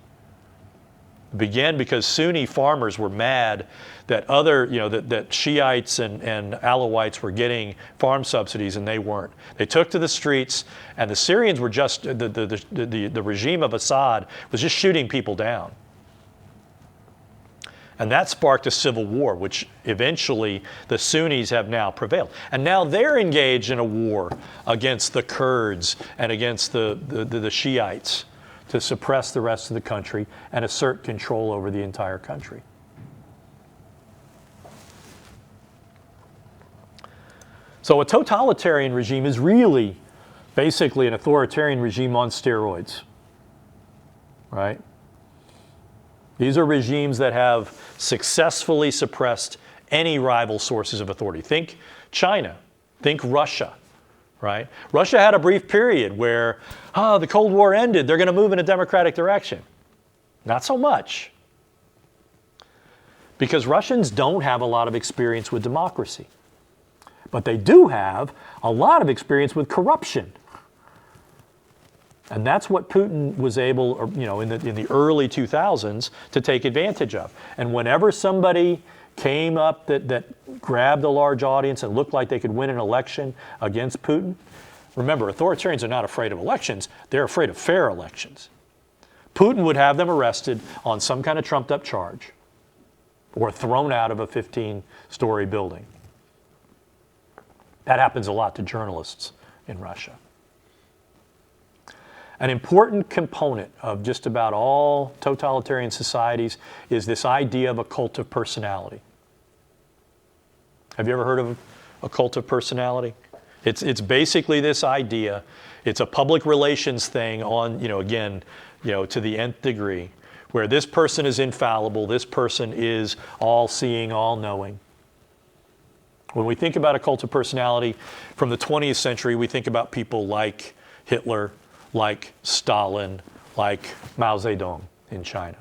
It began because Sunni farmers were mad that that Shiites and Alawites were getting farm subsidies and they weren't. They took to the streets, and the Syrians were just, the regime of Assad was just shooting people down. And that sparked a civil war, which eventually the Sunnis have now prevailed. And now they're engaged in a war against the Kurds and against the Shiites to suppress the rest of the country and assert control over the entire country. So a totalitarian regime is really basically an authoritarian regime on steroids, right? These are regimes that have successfully suppressed any rival sources of authority. Think China, think Russia, right? Russia had a brief period where, the Cold War ended, they're going to move in a democratic direction. Not so much. Because Russians don't have a lot of experience with democracy. But they do have a lot of experience with corruption. And that's what Putin was able, in the early 2000s, to take advantage of. And whenever somebody came up that grabbed a large audience and looked like they could win an election against Putin, remember, authoritarians are not afraid of elections, they're afraid of fair elections. Putin would have them arrested on some kind of trumped-up charge or thrown out of a 15-story building. That happens a lot to journalists in Russia. An important component of just about all totalitarian societies is this idea of a cult of personality. Have you ever heard of a cult of personality? It's basically this idea. It's a public relations thing on, to the nth degree, where this person is infallible, this person is all-seeing, all-knowing. When we think about a cult of personality from the 20th century, we think about people like Hitler, like Stalin, like Mao Zedong in China.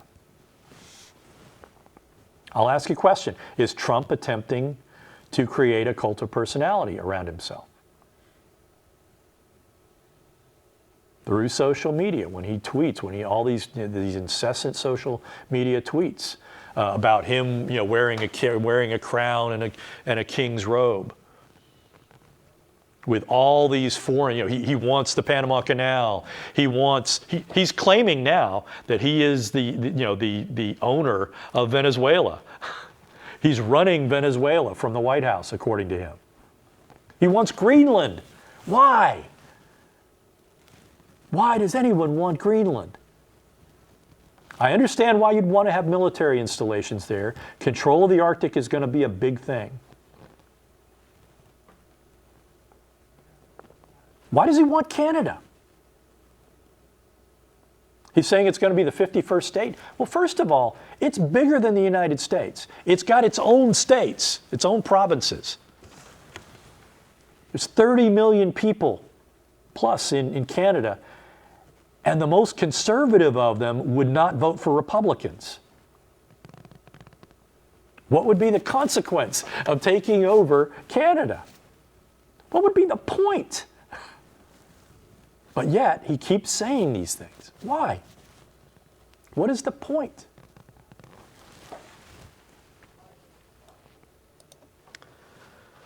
I'll ask you a question. Is Trump attempting to create a cult of personality around himself? Through social media, when he tweets, all these incessant social media tweets about him, wearing a crown and a king's robe, with all these foreign, he wants the Panama Canal. He's claiming now that he is the owner of Venezuela. He's running Venezuela from the White House, according to him. He wants Greenland. Why? Why does anyone want Greenland? I understand why you'd want to have military installations there. Control of the Arctic is going to be a big thing. Why does he want Canada? He's saying it's going to be the 51st state. Well, first of all, it's bigger than the United States. It's got its own states, its own provinces. There's 30 million people plus in Canada, and the most conservative of them would not vote for Republicans. What would be the consequence of taking over Canada? What would be the point? But yet, he keeps saying these things. Why? What is the point?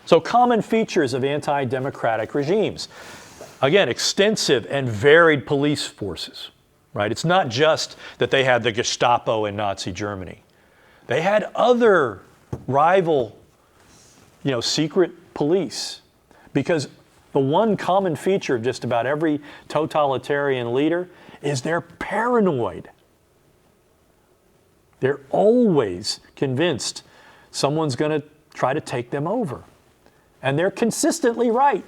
So, common features of anti-democratic regimes. Again, extensive and varied police forces, right? It's not just that they had the Gestapo in Nazi Germany. They had other rival, secret police. Because the one common feature of just about every totalitarian leader is they're paranoid. They're always convinced someone's going to try to take them over. And they're consistently right.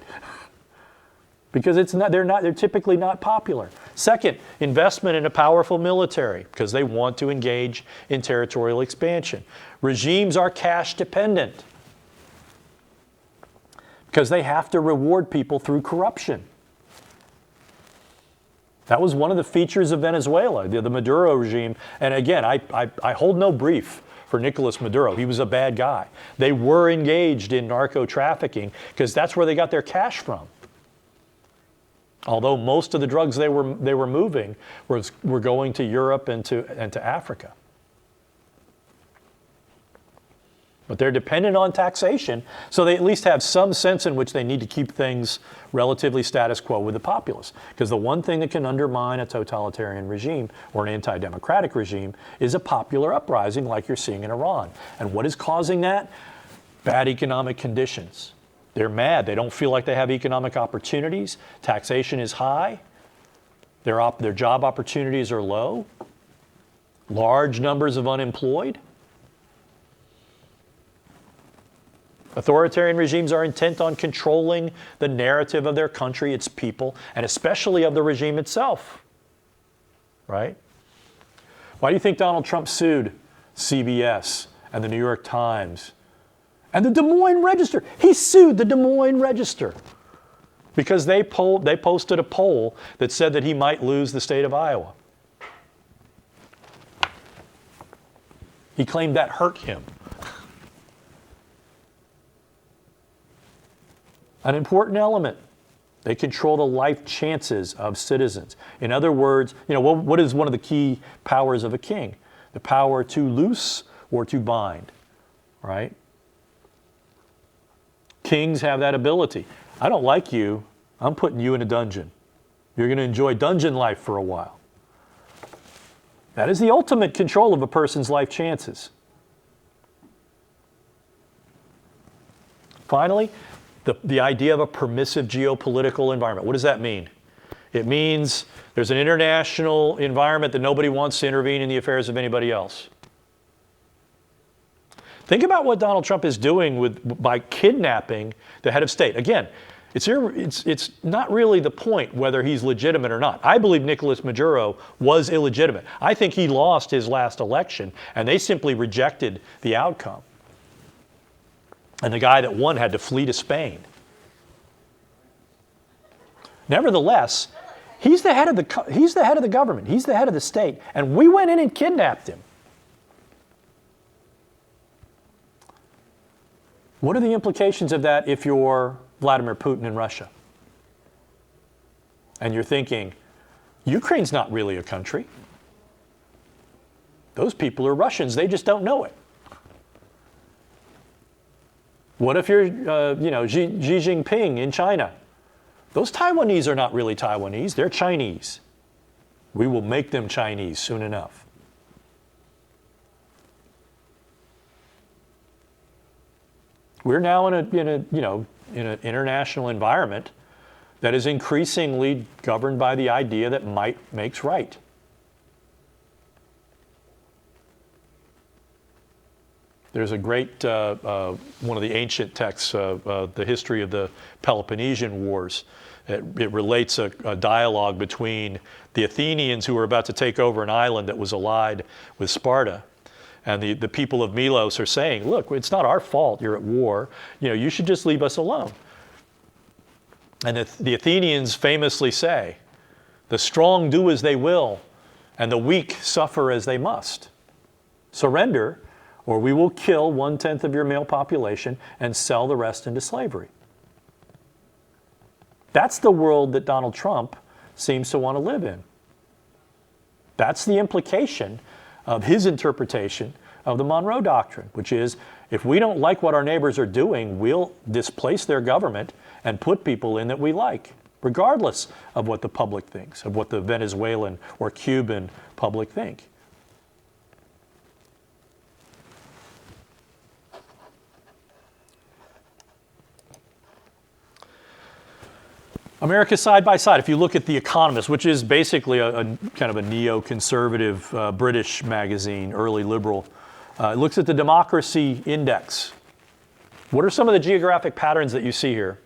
Because they're typically not popular. Second, investment in a powerful military, because they want to engage in territorial expansion. Regimes are cash dependent, because they have to reward people through corruption. That was one of the features of Venezuela, the Maduro regime. And again, I hold no brief for Nicolas Maduro. He was a bad guy. They were engaged in narco trafficking because that's where they got their cash from. Although most of the drugs they were moving were going to Europe and to Africa. But they're dependent on taxation, so they at least have some sense in which they need to keep things relatively status quo with the populace. Because the one thing that can undermine a totalitarian regime or an anti-democratic regime is a popular uprising like you're seeing in Iran. And what is causing that? Bad economic conditions. They're mad. They don't feel like they have economic opportunities. Taxation is high. Their job opportunities are low. Large numbers of unemployed. Authoritarian regimes are intent on controlling the narrative of their country, its people, and especially of the regime itself. Right? Why do you think Donald Trump sued CBS and the New York Times and the Des Moines Register? He sued the Des Moines Register because they posted a poll that said that he might lose the state of Iowa. He claimed that hurt him. An important element. They control the life chances of citizens. In other words, what is one of the key powers of a king? The power to loose or to bind, right? Kings have that ability. I don't like you. I'm putting you in a dungeon. You're going to enjoy dungeon life for a while. That is the ultimate control of a person's life chances. Finally, the idea of a permissive geopolitical environment. What does that mean? It means there's an international environment that nobody wants to intervene in the affairs of anybody else. Think about what Donald Trump is doing by kidnapping the head of state. Again, it's not really the point whether he's legitimate or not. I believe Nicolas Maduro was illegitimate. I think he lost his last election, and they simply rejected the outcome. And the guy that won had to flee to Spain. Nevertheless, he's the head of the government. He's the head of the state, and we went in and kidnapped him. What are the implications of that if you're Vladimir Putin in Russia? And you're thinking, Ukraine's not really a country. Those people are Russians. They just don't know it. What if you're, Xi Jinping in China? Those Taiwanese are not really Taiwanese. They're Chinese. We will make them Chinese soon enough. We're now in an international environment that is increasingly governed by the idea that might makes right. There's a great, one of the ancient texts, the history of the Peloponnesian Wars. It relates a dialogue between the Athenians who were about to take over an island that was allied with Sparta. And the people of Milos are saying, look, it's not our fault you're at war. You should just leave us alone. And the Athenians famously say, the strong do as they will, and the weak suffer as they must. Surrender, or we will kill 1/10 of your male population and sell the rest into slavery. That's the world that Donald Trump seems to want to live in. That's the implication of his interpretation of the Monroe Doctrine, which is, if we don't like what our neighbors are doing, we'll displace their government and put people in that we like, regardless of what the public thinks, of what the Venezuelan or Cuban public think. America side by side. If you look at The Economist, which is basically a kind of a neo-conservative British magazine, early liberal, it looks at the democracy index. What are some of the geographic patterns that you see here?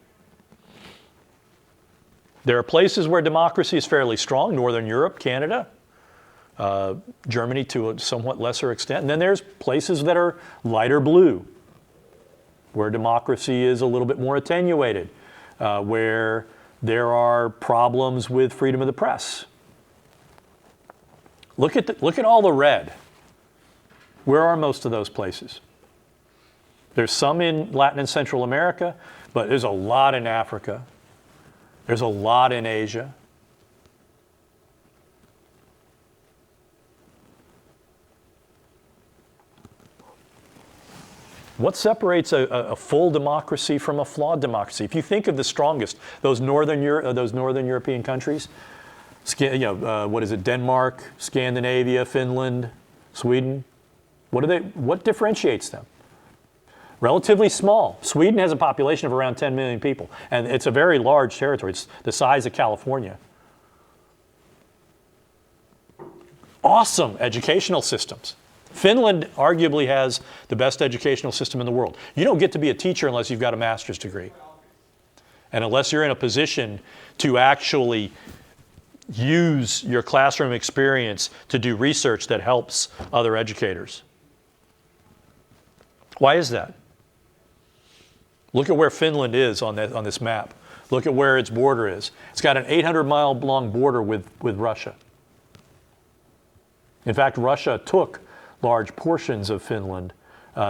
There are places where democracy is fairly strong, Northern Europe, Canada, Germany to a somewhat lesser extent. And then there's places that are lighter blue, where democracy is a little bit more attenuated, where there are problems with freedom of the press. Look at all the red. Where are most of those places? There's some in Latin and Central America, but there's a lot in Africa. There's a lot in Asia. What separates a full democracy from a flawed democracy? If you think of the strongest, those Northern European countries, what is it? Denmark, Scandinavia, Finland, Sweden. What differentiates them? Relatively small. Sweden has a population of around 10 million people, and it's a very large territory. It's the size of California. Awesome educational systems. Finland arguably has the best educational system in the world. You don't get to be a teacher unless you've got a master's degree. And unless you're in a position to actually use your classroom experience to do research that helps other educators. Why is that? Look at where Finland is on this map. Look at where its border is. It's got an 800-mile long border with Russia. In fact, Russia took large portions of Finland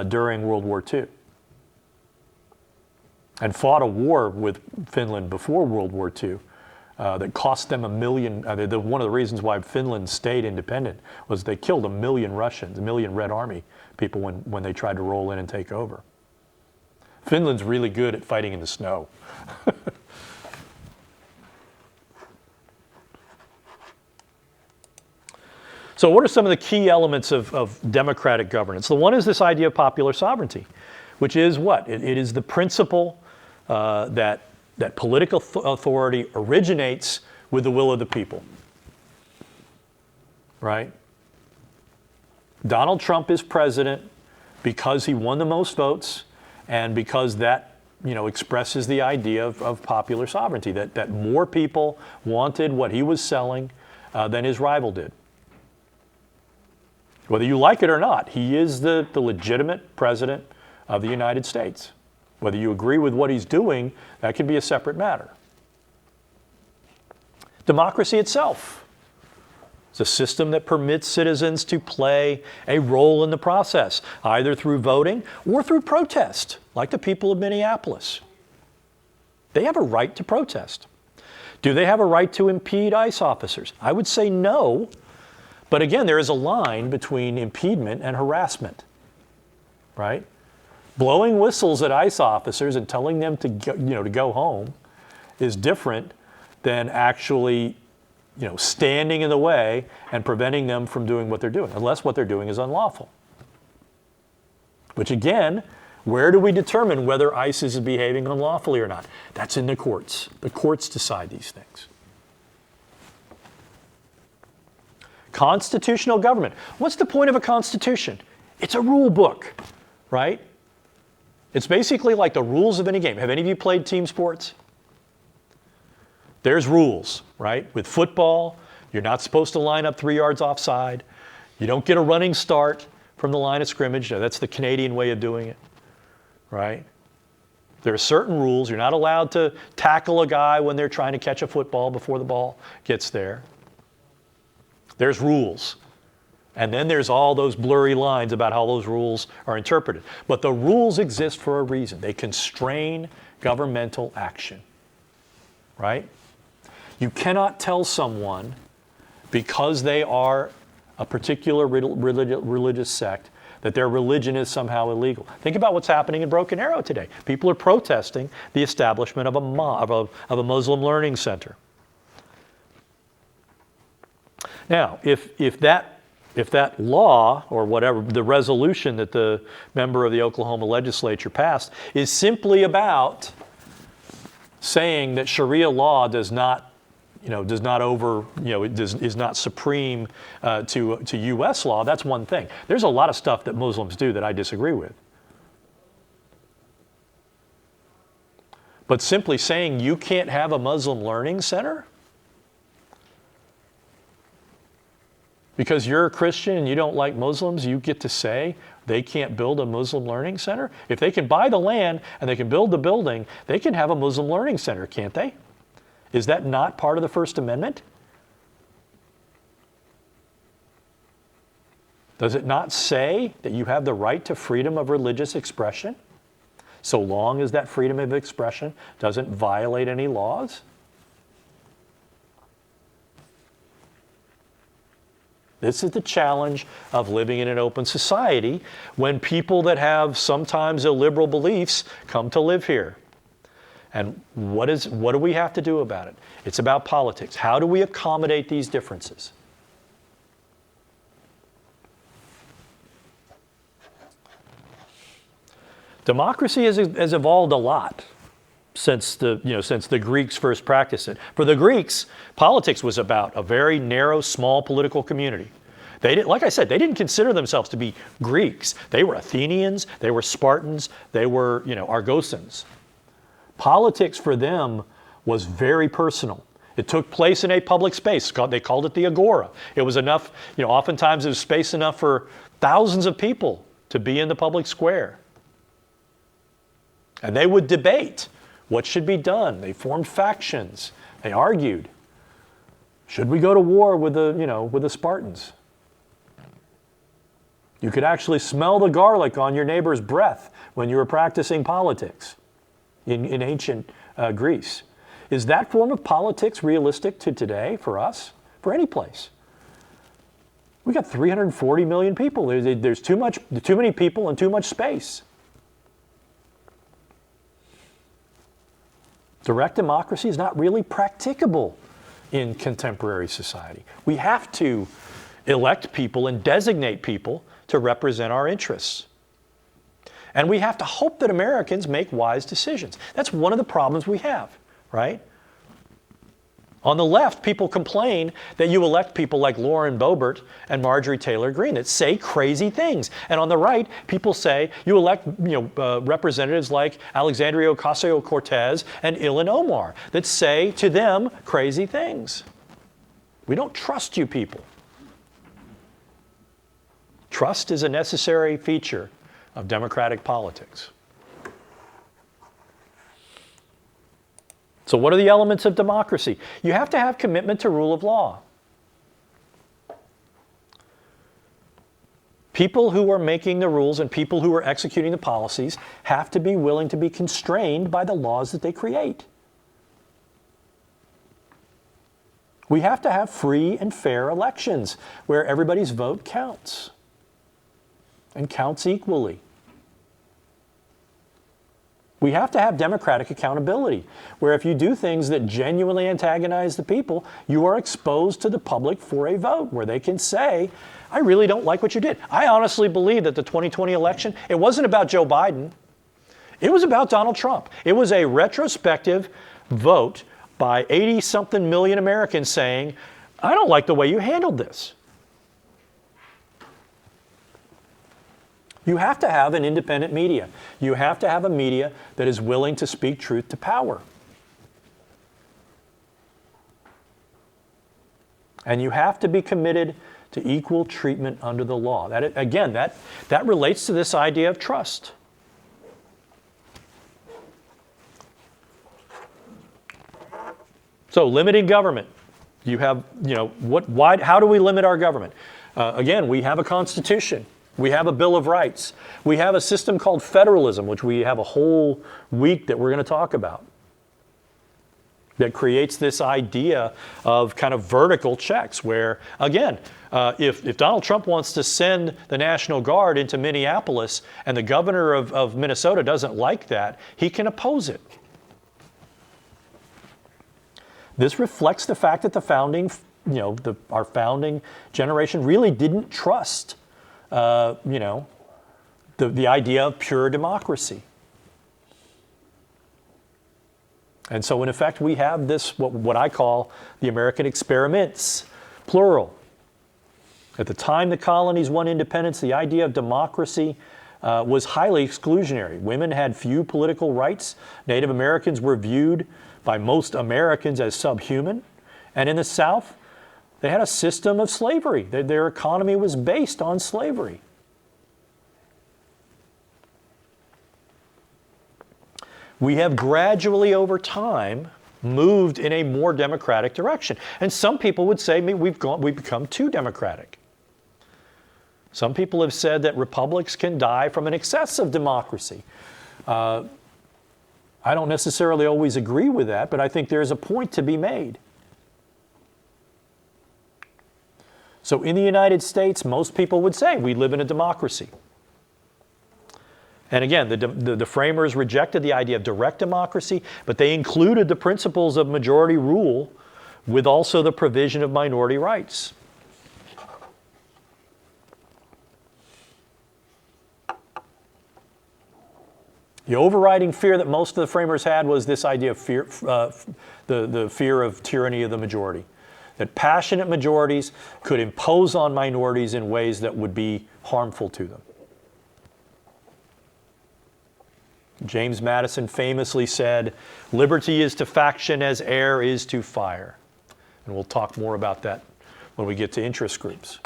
during World War II and fought a war with Finland before World War II that cost them 1 million. One of the reasons why Finland stayed independent was they killed 1 million Russians, 1 million Red Army people when they tried to roll in and take over. Finland's really good at fighting in the snow. So what are some of the key elements of democratic governance? The one is this idea of popular sovereignty, which is what? It is the principle that political authority originates with the will of the people, right? Donald Trump is president because he won the most votes and because that expresses the idea of popular sovereignty, that more people wanted what he was selling than his rival did. Whether you like it or not, he is the legitimate president of the United States. Whether you agree with what he's doing, that can be a separate matter. Democracy itself is a system that permits citizens to play a role in the process, either through voting or through protest, like the people of Minneapolis. They have a right to protest. Do they have a right to impede ICE officers? I would say no. But again, there is a line between impediment and harassment, right? Blowing whistles at ICE officers and telling them to go home is different than actually, standing in the way and preventing them from doing what they're doing, unless what they're doing is unlawful. Which again, where do we determine whether ICE is behaving unlawfully or not? That's in the courts. The courts decide these things. Constitutional government. What's the point of a constitution? It's a rule book, right? It's basically like the rules of any game. Have any of you played team sports? There's rules, right? With football, you're not supposed to line up 3 yards offside. You don't get a running start from the line of scrimmage. Now, that's the Canadian way of doing it, right? There are certain rules. You're not allowed to tackle a guy when they're trying to catch a football before the ball gets there. There's rules. And then there's all those blurry lines about how those rules are interpreted. But the rules exist for a reason. They constrain governmental action, right? You cannot tell someone because they are a particular religious sect that their religion is somehow illegal. Think about what's happening in Broken Arrow today. People are protesting the establishment of a Muslim learning center. Now, if that law or whatever, the resolution that the member of the Oklahoma legislature passed is simply about saying that Sharia law is not supreme to U.S. law, that's one thing. There's a lot of stuff that Muslims do that I disagree with. But simply saying you can't have a Muslim learning center because you're a Christian and you don't like Muslims, you get to say they can't build a Muslim learning center? If they can buy the land and they can build the building, they can have a Muslim learning center, can't they? Is that not part of the First Amendment? Does it not say that you have the right to freedom of religious expression, so long as that freedom of expression doesn't violate any laws? This is the challenge of living in an open society when people that have sometimes illiberal beliefs come to live here. And what do we have to do about it? It's about politics. How do we accommodate these differences? Democracy has evolved a lot since the Greeks first practiced it. For the Greeks, politics was about a very narrow, small political community. They didn't, like I said, they didn't consider themselves to be Greeks. They were Athenians, they were Spartans, they were, Argosans. Politics for them was very personal. It took place in a public space. They called it the agora. It was enough, oftentimes it was space enough for thousands of people to be in the public square. And they would debate what should be done. They formed factions. They argued. Should we go to war with the Spartans? You could actually smell the garlic on your neighbor's breath when you were practicing politics in ancient Greece. Is that form of politics realistic to today for us, for any place? We got 340 million people. There's too many people and too much space. Direct democracy is not really practicable in contemporary society. We have to elect people and designate people to represent our interests. And we have to hope that Americans make wise decisions. That's one of the problems we have, right? On the left, people complain that you elect people like Lauren Boebert and Marjorie Taylor Greene that say crazy things. And on the right, people say you elect representatives like Alexandria Ocasio-Cortez and Ilhan Omar that say to them crazy things. We don't trust you people. Trust is a necessary feature of democratic politics. So what are the elements of democracy? You have to have commitment to rule of law. People who are making the rules and people who are executing the policies have to be willing to be constrained by the laws that they create. We have to have free and fair elections where everybody's vote counts and counts equally. We have to have democratic accountability, where if you do things that genuinely antagonize the people, you are exposed to the public for a vote, where they can say, I really don't like what you did. I honestly believe that the 2020 election, it wasn't about Joe Biden. It was about Donald Trump. It was a retrospective vote by 80-something million Americans saying, I don't like the way you handled this. You have to have an independent media. You have to have a media that is willing to speak truth to power. And you have to be committed to equal treatment under the law. That relates to this idea of trust. So limiting government. You have, how do we limit our government? Again, we have a constitution. We have a Bill of Rights. We have a system called federalism, which we have a whole week that we're going to talk about, that creates this idea of kind of vertical checks where, again, if Donald Trump wants to send the National Guard into Minneapolis and the governor of Minnesota doesn't like that, he can oppose it. This reflects the fact that our founding generation really didn't trust the idea of pure democracy. And so in effect, we have this, what I call the American experiments, plural. At the time the colonies won independence, the idea of democracy was highly exclusionary. Women had few political rights. Native Americans were viewed by most Americans as subhuman. And in the South, they had a system of slavery. Their economy was based on slavery. We have gradually over time moved in a more democratic direction. And some people would say we've become too democratic. Some people have said that republics can die from an excess of democracy. I don't necessarily always agree with that, but I think there's a point to be made. So in the United States, most people would say we live in a democracy. And again, the framers rejected the idea of direct democracy, but they included the principles of majority rule with also the provision of minority rights. The overriding fear that most of the framers had was this idea of fear, the fear of tyranny of the majority. that passionate majorities could impose on minorities in ways that would be harmful to them. James Madison famously said, "Liberty is to faction as air is to fire." And we'll talk more about that when we get to interest groups.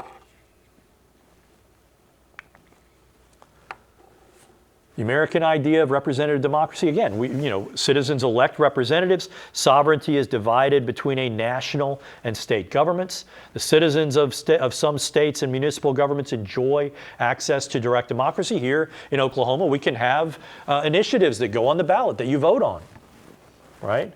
The American idea of representative democracy, again, citizens elect representatives. Sovereignty is divided between a national and state governments. The citizens of some states and municipal governments enjoy access to direct democracy. Here in Oklahoma, we can have initiatives that go on the ballot that you vote on, right?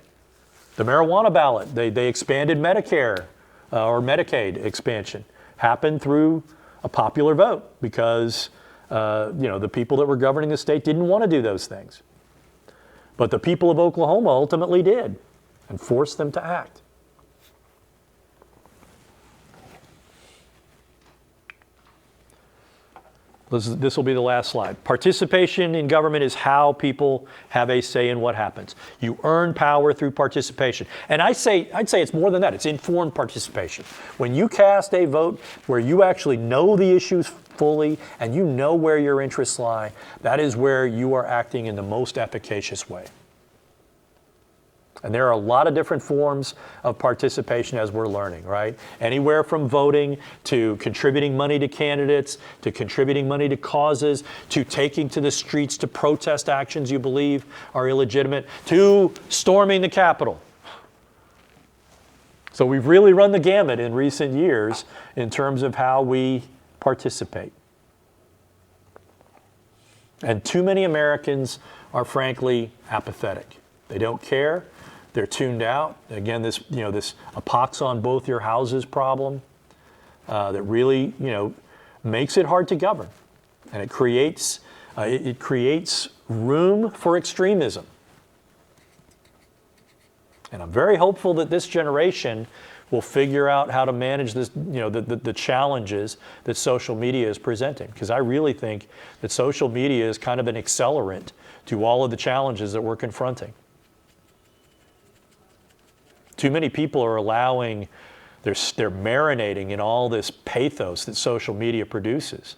The marijuana ballot, they expanded Medicare or Medicaid expansion, happened through a popular vote because the people that were governing the state didn't want to do those things. But the people of Oklahoma ultimately did and forced them to act. This will be the last slide. Participation in government is how people have a say in what happens. You earn power through participation. And I'd say it's more than that. It's informed participation. When you cast a vote where you actually know the issues fully and you know where your interests lie, that is where you are acting in the most efficacious way. And there are a lot of different forms of participation as we're learning, right? Anywhere from voting to contributing money to candidates, to contributing money to causes, to taking to the streets to protest actions you believe are illegitimate, to storming the Capitol. So we've really run the gamut in recent years in terms of how we participate. And too many Americans are frankly apathetic. They don't care. They're tuned out. Again, this a pox on both your houses problem that really makes it hard to govern, and it creates room for extremism. And I'm very hopeful that this generation will figure out how to manage this, the challenges that social media is presenting, because I really think that social media is kind of an accelerant to all of the challenges that we're confronting. Too many people are allowing, they're marinating in all this pathos that social media produces.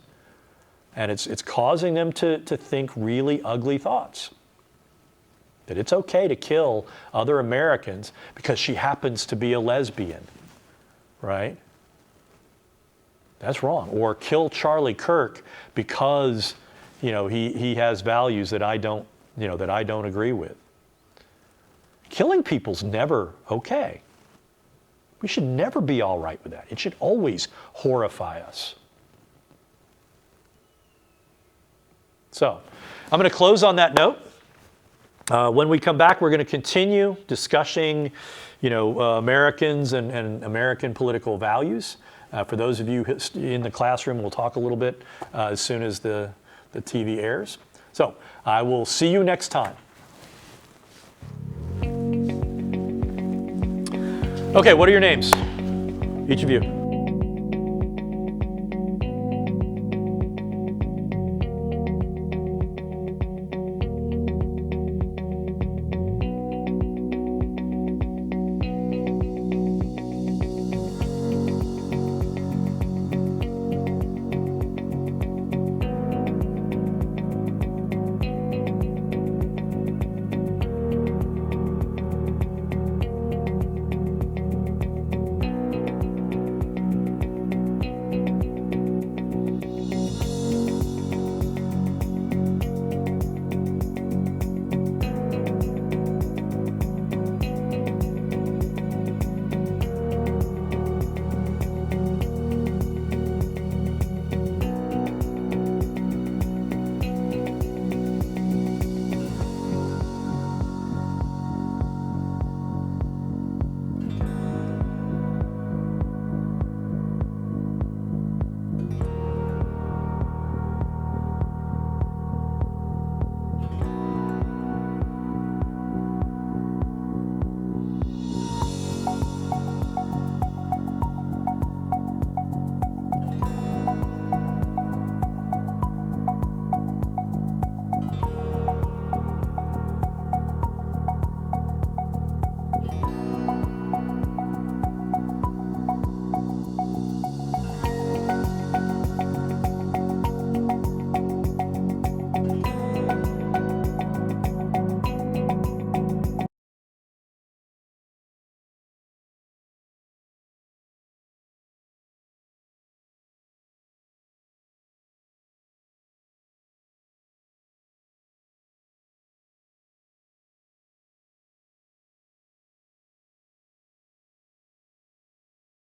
And it's causing them to think really ugly thoughts. That it's okay to kill other Americans because she happens to be a lesbian, right? That's wrong. Or kill Charlie Kirk because, he has values that I don't agree with. Killing people's never okay. We should never be all right with that. It should always horrify us. So, I'm going to close on that note. When we come back, we're going to continue discussing, Americans and American political values. For those of you in the classroom, we'll talk a little bit as soon as the TV airs. So, I will see you next time. Okay, what are your names? Each of you.